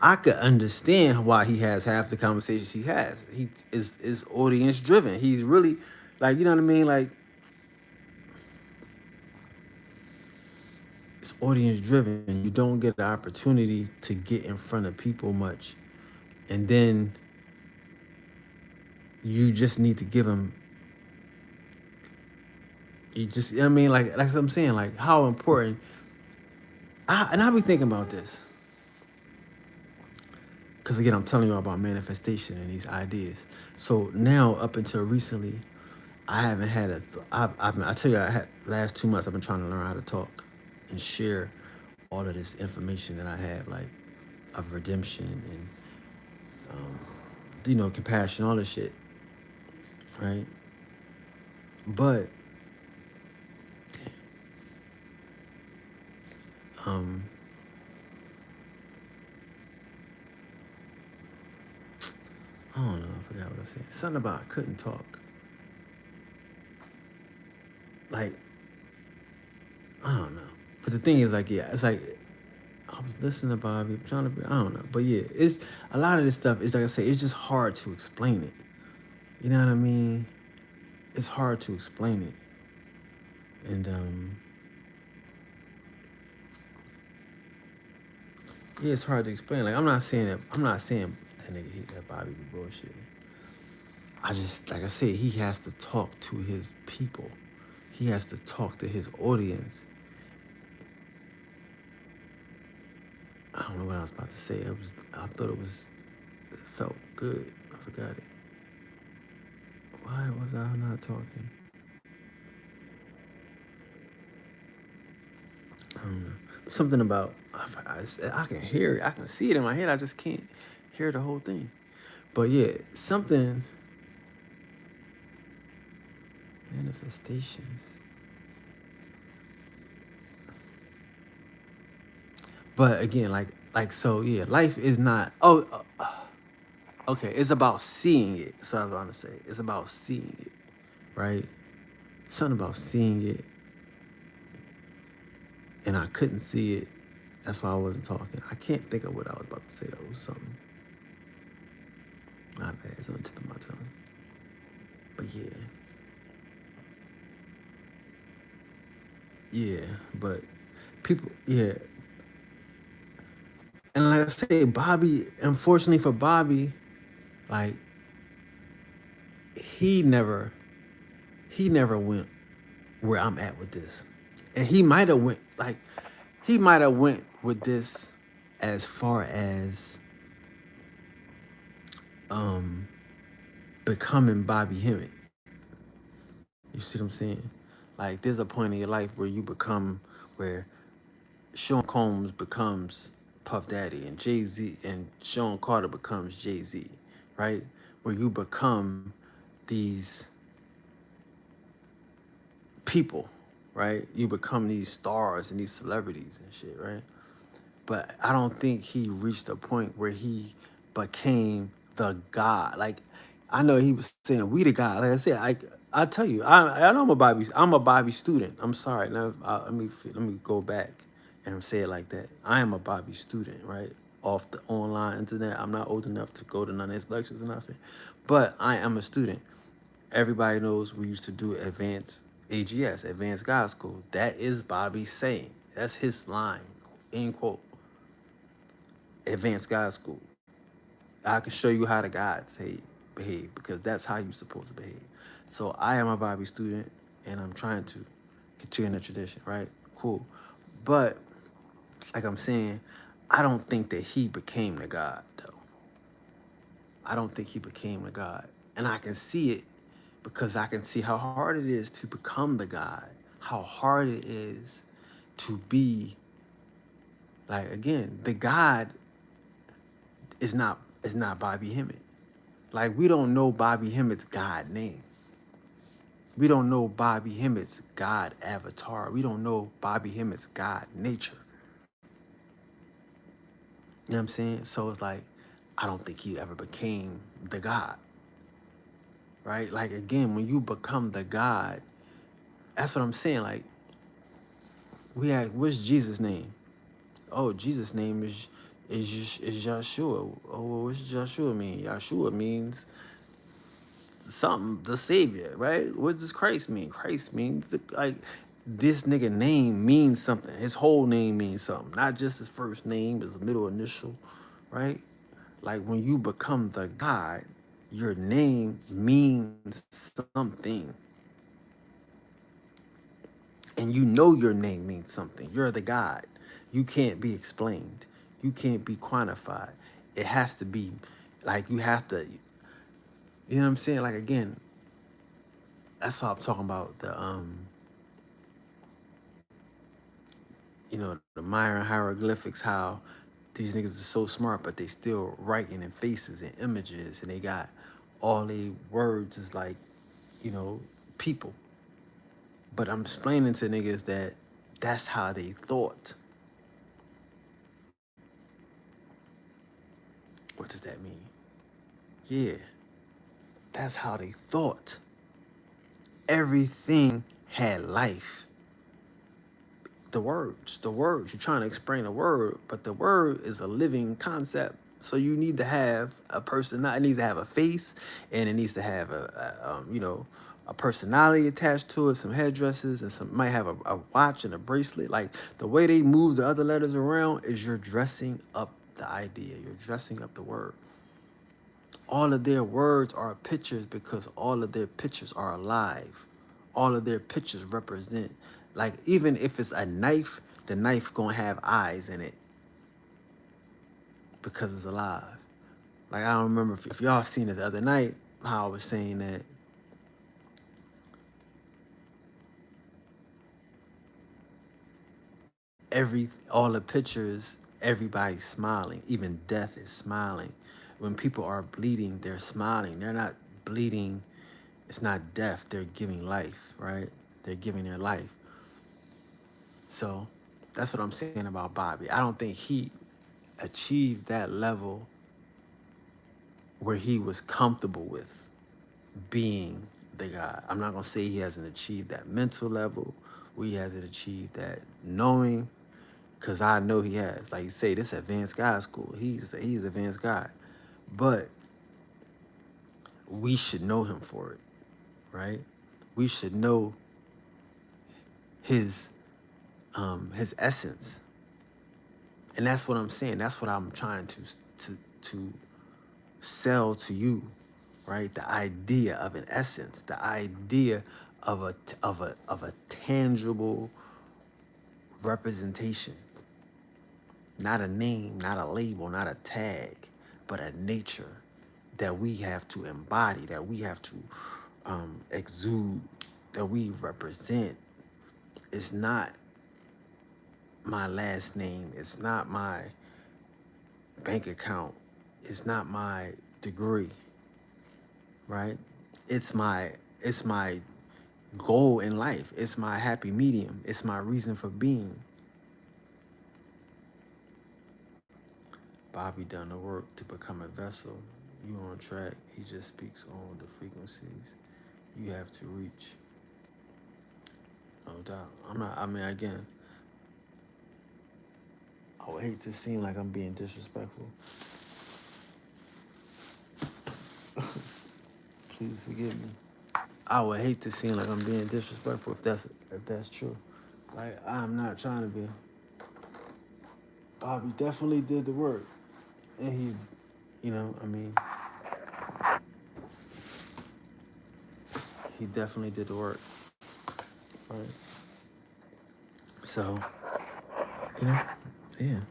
I could understand why he has half the conversations he has. He is audience driven. He's really like, you know what I mean? Like, it's audience driven. You don't get the opportunity to get in front of people much. And then you just need to give them, you know what I mean? Like what I'm saying, like how important, I be thinking about this. Because again, I'm telling you about manifestation and these ideas. So now, up until recently, I haven't had I tell you, last 2 months, I've been trying to learn how to talk and share all of this information that I have, like of redemption and you know, compassion, all this shit, right? But um, I don't know. I forgot what I said. Something about I couldn't talk. Like, I don't know. But the thing is, like, yeah, it's like I was listening to Bobby, trying to be, I don't know. But yeah, it's a lot of this stuff is like I say, it's just hard to explain it. You know what I mean? It's hard to explain it. And yeah, it's hard to explain. Like I'm not saying that nigga that Bobby be bullshit. I just, like I said, he has to talk to his people. He has to talk to his audience. I don't know what I was about to say. I thought it felt good. I forgot it. Why was I not talking? I don't know. Something about, I can hear it. I can see it in my head. I just can't hear the whole thing. But yeah, something, manifestations. But again, so yeah, life is not, okay, it's about seeing it. So I was trying to say, it's about seeing it, right? Something about seeing it, and I couldn't see it. That's why I wasn't talking. I can't think of what I was about to say though. It was something. My bad. It's on the tip of my tongue. But yeah. But people, yeah. And like I say, Bobby. Unfortunately for Bobby, like he never went where I'm at with this, and he might have went with this as far as becoming Bobby Hemmett. You see what I'm saying? Like there's a point in your life where you become where Sean Combs becomes Puff Daddy and Jay-Z and Sean Carter becomes Jay-Z, right? Where you become these people, right? You become these stars and these celebrities and shit, right? But I don't think he reached a point where he became the God. Like I know he was saying we the God. Like I said, I tell you, I know I'm a Bobby student. I'm sorry. Now let me go back and say it like that. I am a Bobby student, right? Off the online internet. I'm not old enough to go to none of his lectures or nothing, but I am a student. Everybody knows we used to do advanced AGS, advanced God school. That is Bobby's saying. That's his line, end quote. Advanced God school. I can show you how the gods behave because that's how you're supposed to behave. So I am a Bobby student and I'm trying to continue the tradition, right? Cool. But like I'm saying, I don't think that he became the God though. I don't think he became the God. And I can see it because I can see how hard it is to become the God, how hard it is to be like again, the God is not Bobby Hemmett. Like we don't know Bobby Hemmett's God name. We don't know Bobby Hemmett's God avatar. We don't know Bobby Hemmett's God nature. You know what I'm saying? So it's like, I don't think he ever became the God. Right? Like again, when you become the God, that's what I'm saying. Like, what's Jesus' name? Oh, Jesus' name is Yeshua. Oh, well, what's Yeshua mean? Yeshua means something, the savior, right? What does Christ mean? Christ means like this nigga name means something. His whole name means something, not just his first name, his middle initial, right? Like when you become the God, your name means something. And you know your name means something. You're the God. You can't be explained. You can't be quantified. It has to be like you have to, you know what I'm saying? Like again, that's why I'm talking about the Mayan hieroglyphics, how these niggas are so smart, but they still writing in faces and images, and they got all they words is like, you know, people. But I'm explaining to niggas that that's how they thought. What does that mean? Yeah, that's how they thought. Everything had life. The words, you're trying to explain a word, but the word is a living concept. So you need to have a person, it needs to have a face, and it needs to have you know, a personality attached to it, some headdresses, and some might have a watch and a bracelet. Like the way they move the other letters around is you're dressing up the idea, you're dressing up the word. All of their words are pictures because all of their pictures are alive. All of their pictures represent, like even if it's a knife, the knife gonna have eyes in it because it's alive. Like I don't remember if y'all seen it the other night, how I was saying that all the pictures, everybody's smiling. Even death is smiling. When people are bleeding, they're smiling. They're not bleeding. It's not death. They're giving life, right? They're giving their life. So that's what I'm saying about Bobby. I don't think he achieved that level where he was comfortable with being the guy. I'm not gonna say he hasn't achieved that mental level, where he hasn't achieved that knowing, because I know he has. Like you say, this advanced guy school. He's advanced guy. But we should know him for it, right? We should know his essence. And that's what I'm saying. That's what I'm trying to sell to you, right? The idea of an essence, the idea of a tangible representation, not a name, not a label, not a tag, but a nature that we have to embody, that we have to exude, that we represent. It's not my last name. It's not my bank account. It's not my degree, right? It's my goal in life. It's my happy medium. It's my reason for being. Bobby done the work to become a vessel. You on track. He just speaks on the frequencies you have to reach. No doubt. Again, I would hate to seem like I'm being disrespectful. Please forgive me. I would hate to seem like I'm being disrespectful if that's true. Like, I'm not trying to be. Bobby definitely did the work. And he's, he definitely did the work. Right? So, yeah.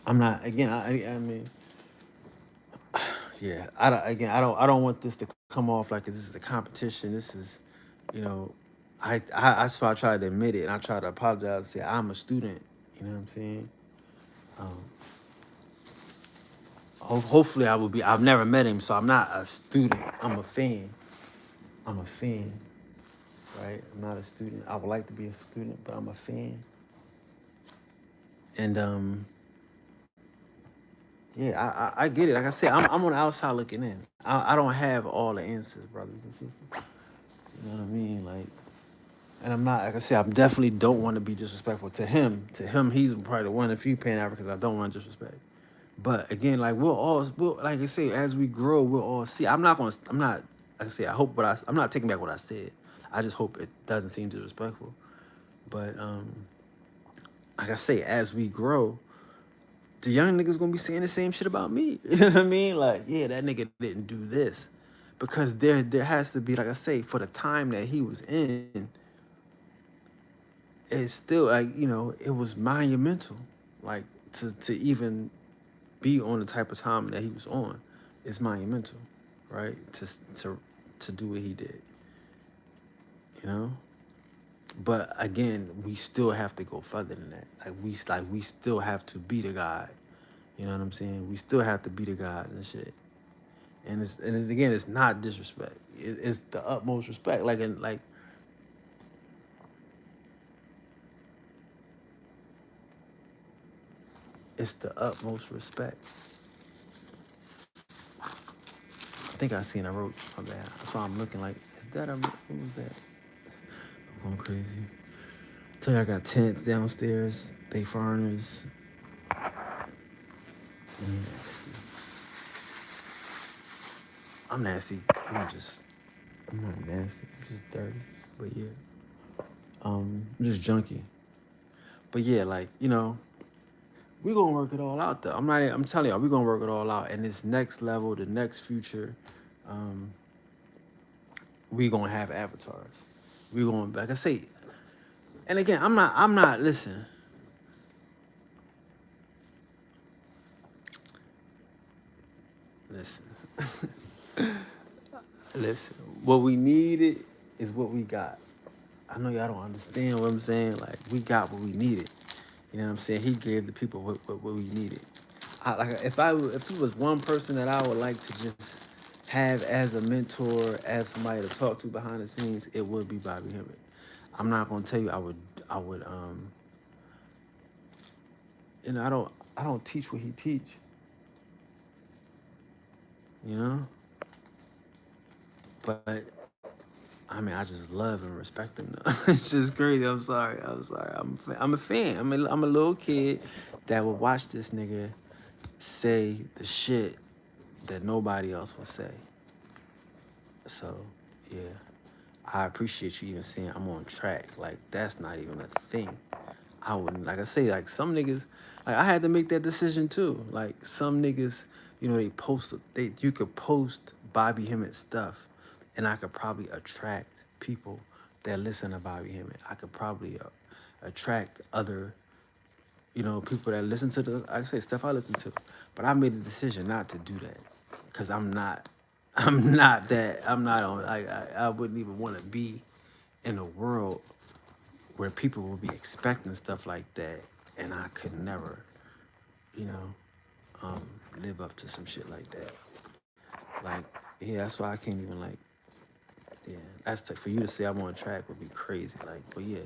I'm not, again, yeah, I don't want this to come off like this is a competition. This is, that's why I try to admit it, and I try to apologize and say I'm a student. You know what I'm saying? Hopefully I will be. I've never met him, so I'm not a student. I'm a fan. I'm a fan, right? I'm not a student. I would like to be a student, but I'm a fan. And yeah, I get it. Like I said, I'm on the outside looking in. I don't have all the answers, brothers and sisters. You know what I mean? Like, and I'm not, like I said, I definitely don't want to be disrespectful to him. To him, he's probably one of the few Pan-Africans I don't want to disrespect. But again, like like I say, as we grow, we'll all see. I'm not, like I say, I'm not taking back what I said. I just hope it doesn't seem disrespectful. But like I say, as we grow, the young niggas gonna be saying the same shit about me. You know what I mean? Like, yeah, that nigga didn't do this. Because there has to be, like I say, for the time that he was in, it's still like, it was monumental. Like to even be on the type of time that he was on is monumental, right? To do what he did, But again, we still have to go further than that. We still have to be the God. You know what I'm saying? We still have to be the gods and shit. And again, it's not disrespect. It's the utmost respect. It's the utmost respect. I think I seen a roach. My bad. That's why I'm looking like, is that a, what was that? I'm going crazy. Tell you I got tents downstairs. They foreigners. I'm nasty. I'm not nasty. I'm just dirty. But yeah. I'm just junky. But yeah, like, we're gonna work it all out though. I'm telling y'all, we're gonna work it all out. And this next level, the next future, we gonna have avatars. We gonna, like I say, and again, listen. Listen. Listen. What we needed is what we got. I know y'all don't understand what I'm saying. Like, we got what we needed. You know what I'm saying? He gave the people what we needed. If it was one person that I would like to just have as a mentor, as somebody to talk to behind the scenes, it would be Bobby Hemmett. I'm not gonna tell you I don't teach what he teach. You know? But I mean, I just love and respect him though. It's just crazy. I'm sorry. I'm a fan. I'm a little kid that would watch this nigga say the shit that nobody else would say. So, yeah. I appreciate you even saying I'm on track. Like, that's not even a thing. I wouldn't, like I say, like some niggas, like I had to make that decision too. Like some niggas, you could post Bobby Hemmett stuff and I could probably attract people that listen to Bobby Hemmett. I could probably attract other, people that listen to like I say, stuff I listen to. But I made a decision not to do that because I'm not on, I wouldn't even want to be in a world where people will be expecting stuff like that, and I could never, you know, live up to some shit like that. Like, yeah, that's why I can't even yeah, for you to say I'm on track would be crazy. Like, but yeah,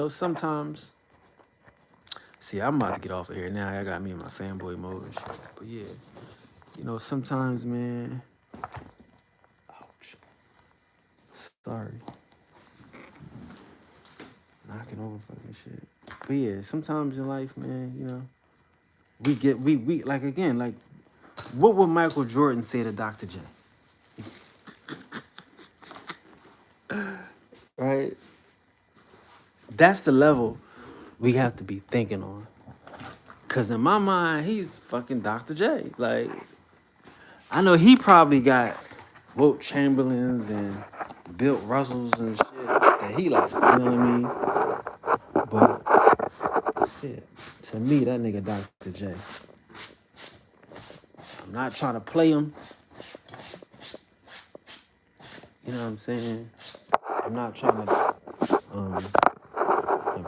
sometimes, see, I'm about to get off of here now. I got me in my fanboy mode and shit. But yeah, sometimes, man, ouch, sorry, knocking over fucking shit. But yeah, sometimes in life, man, we like again, like what would Michael Jordan say to Dr. J? Right? That's the level we have to be thinking on. Cause in my mind, he's fucking Dr. J. Like, I know he probably got Wilt Chamberlains and Bill Russells and shit that he like, you know what I mean? But shit, to me, that nigga Dr. J. I'm not trying to play him. You know what I'm saying? I'm not trying to my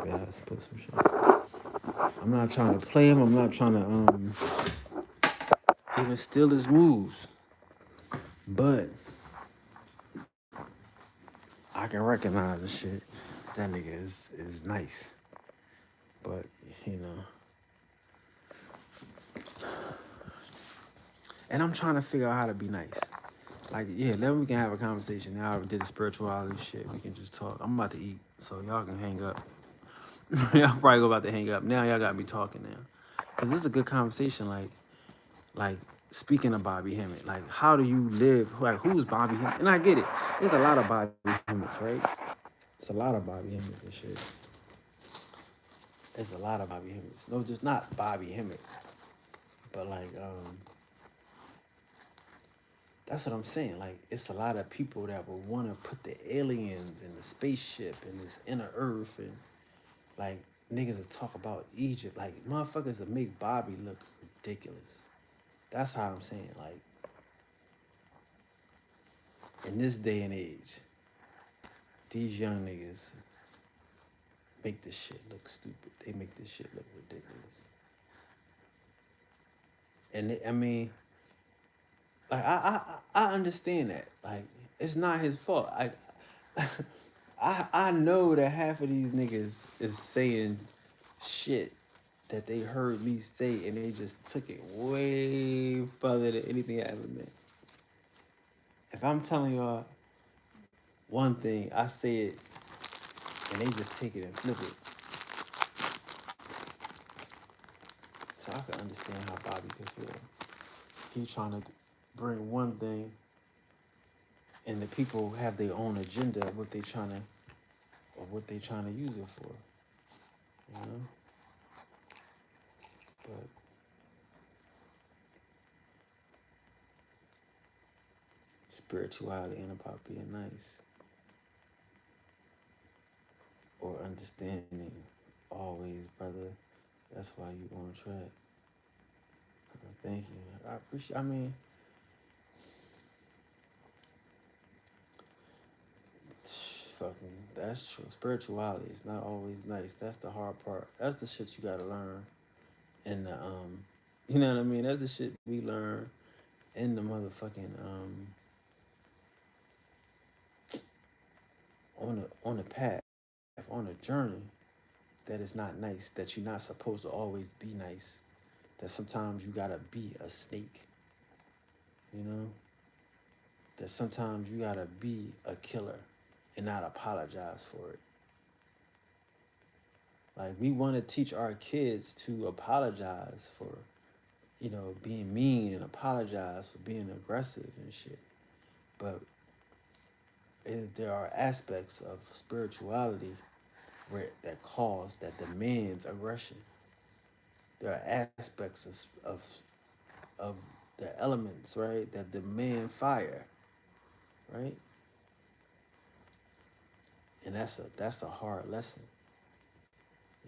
bad, I spilled some shit. I'm not trying to play him. I'm not trying to even steal his moves. But I can recognize the shit. That nigga is nice. But, and I'm trying to figure out how to be nice. Like, yeah, then we can have a conversation. Now I did the spirituality shit. We can just talk. I'm about to eat, so y'all can hang up. Y'all probably about to hang up. Now y'all got me talking now. Because this is a good conversation. Like speaking of Bobby Hemmett, like how do you live? Like who's Bobby Hemmett? And I get it. There's a lot of Bobby Hemmets, right? It's a lot of Bobby Hemmets and shit. There's a lot of Bobby Hemmets. No, just not Bobby Hemmett. But like, that's what I'm saying. Like, it's a lot of people that would want to put the aliens and the spaceship and this inner earth and like niggas that talk about Egypt. Like motherfuckers that make Bobby look ridiculous. That's how I'm saying. Like, in this day and age, these young niggas make this shit look stupid. They make this shit look ridiculous. And I mean, like I understand that. Like, it's not his fault. I know that half of these niggas is saying shit that they heard me say and they just took it way further than anything I ever meant. If I'm telling y'all one thing, I say it and they just take it and flip it. So I can understand how Bobby could feel. He trying to bring one thing and the people have their own agenda of what they trying to use it for. You know? But spirituality ain't about being nice or understanding always, brother. That's why you on track. Thank you. I appreciate. I mean, fucking, that's true. Spirituality is not always nice. That's the hard part. That's the shit you gotta learn. In the you know what I mean? That's the shit we learn in the motherfucking on the path, on a journey that is not nice, that you're not supposed to always be nice, that sometimes you gotta be a snake, you know, that sometimes you gotta be a killer and not apologize for it. Like, we want to teach our kids to apologize for, you know, being mean and apologize for being aggressive and shit, but there are aspects of spirituality that demands aggression. There are aspects of the elements, right, that demand fire, right? And that's a hard lesson.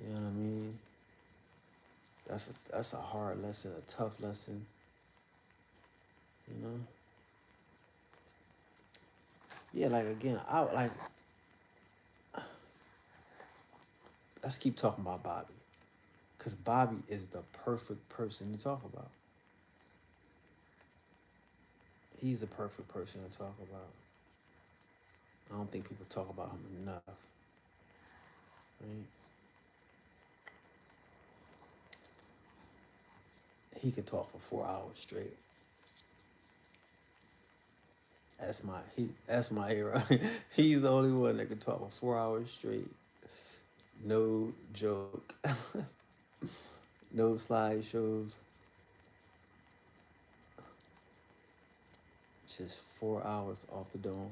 You know what I mean? That's a hard lesson, a tough lesson. You know? Yeah, like, again, let's keep talking about Bobby, because Bobby is the perfect person to talk about. He's the perfect person to talk about. I don't think people talk about him enough, right? He could talk for 4 hours straight. That's my hero. He's the only one that can talk for 4 hours straight. No joke. No slideshows. Just 4 hours off the dome.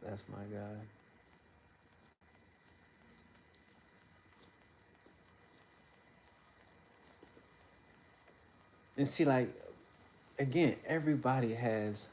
That's my guy. And see, like, again, everybody has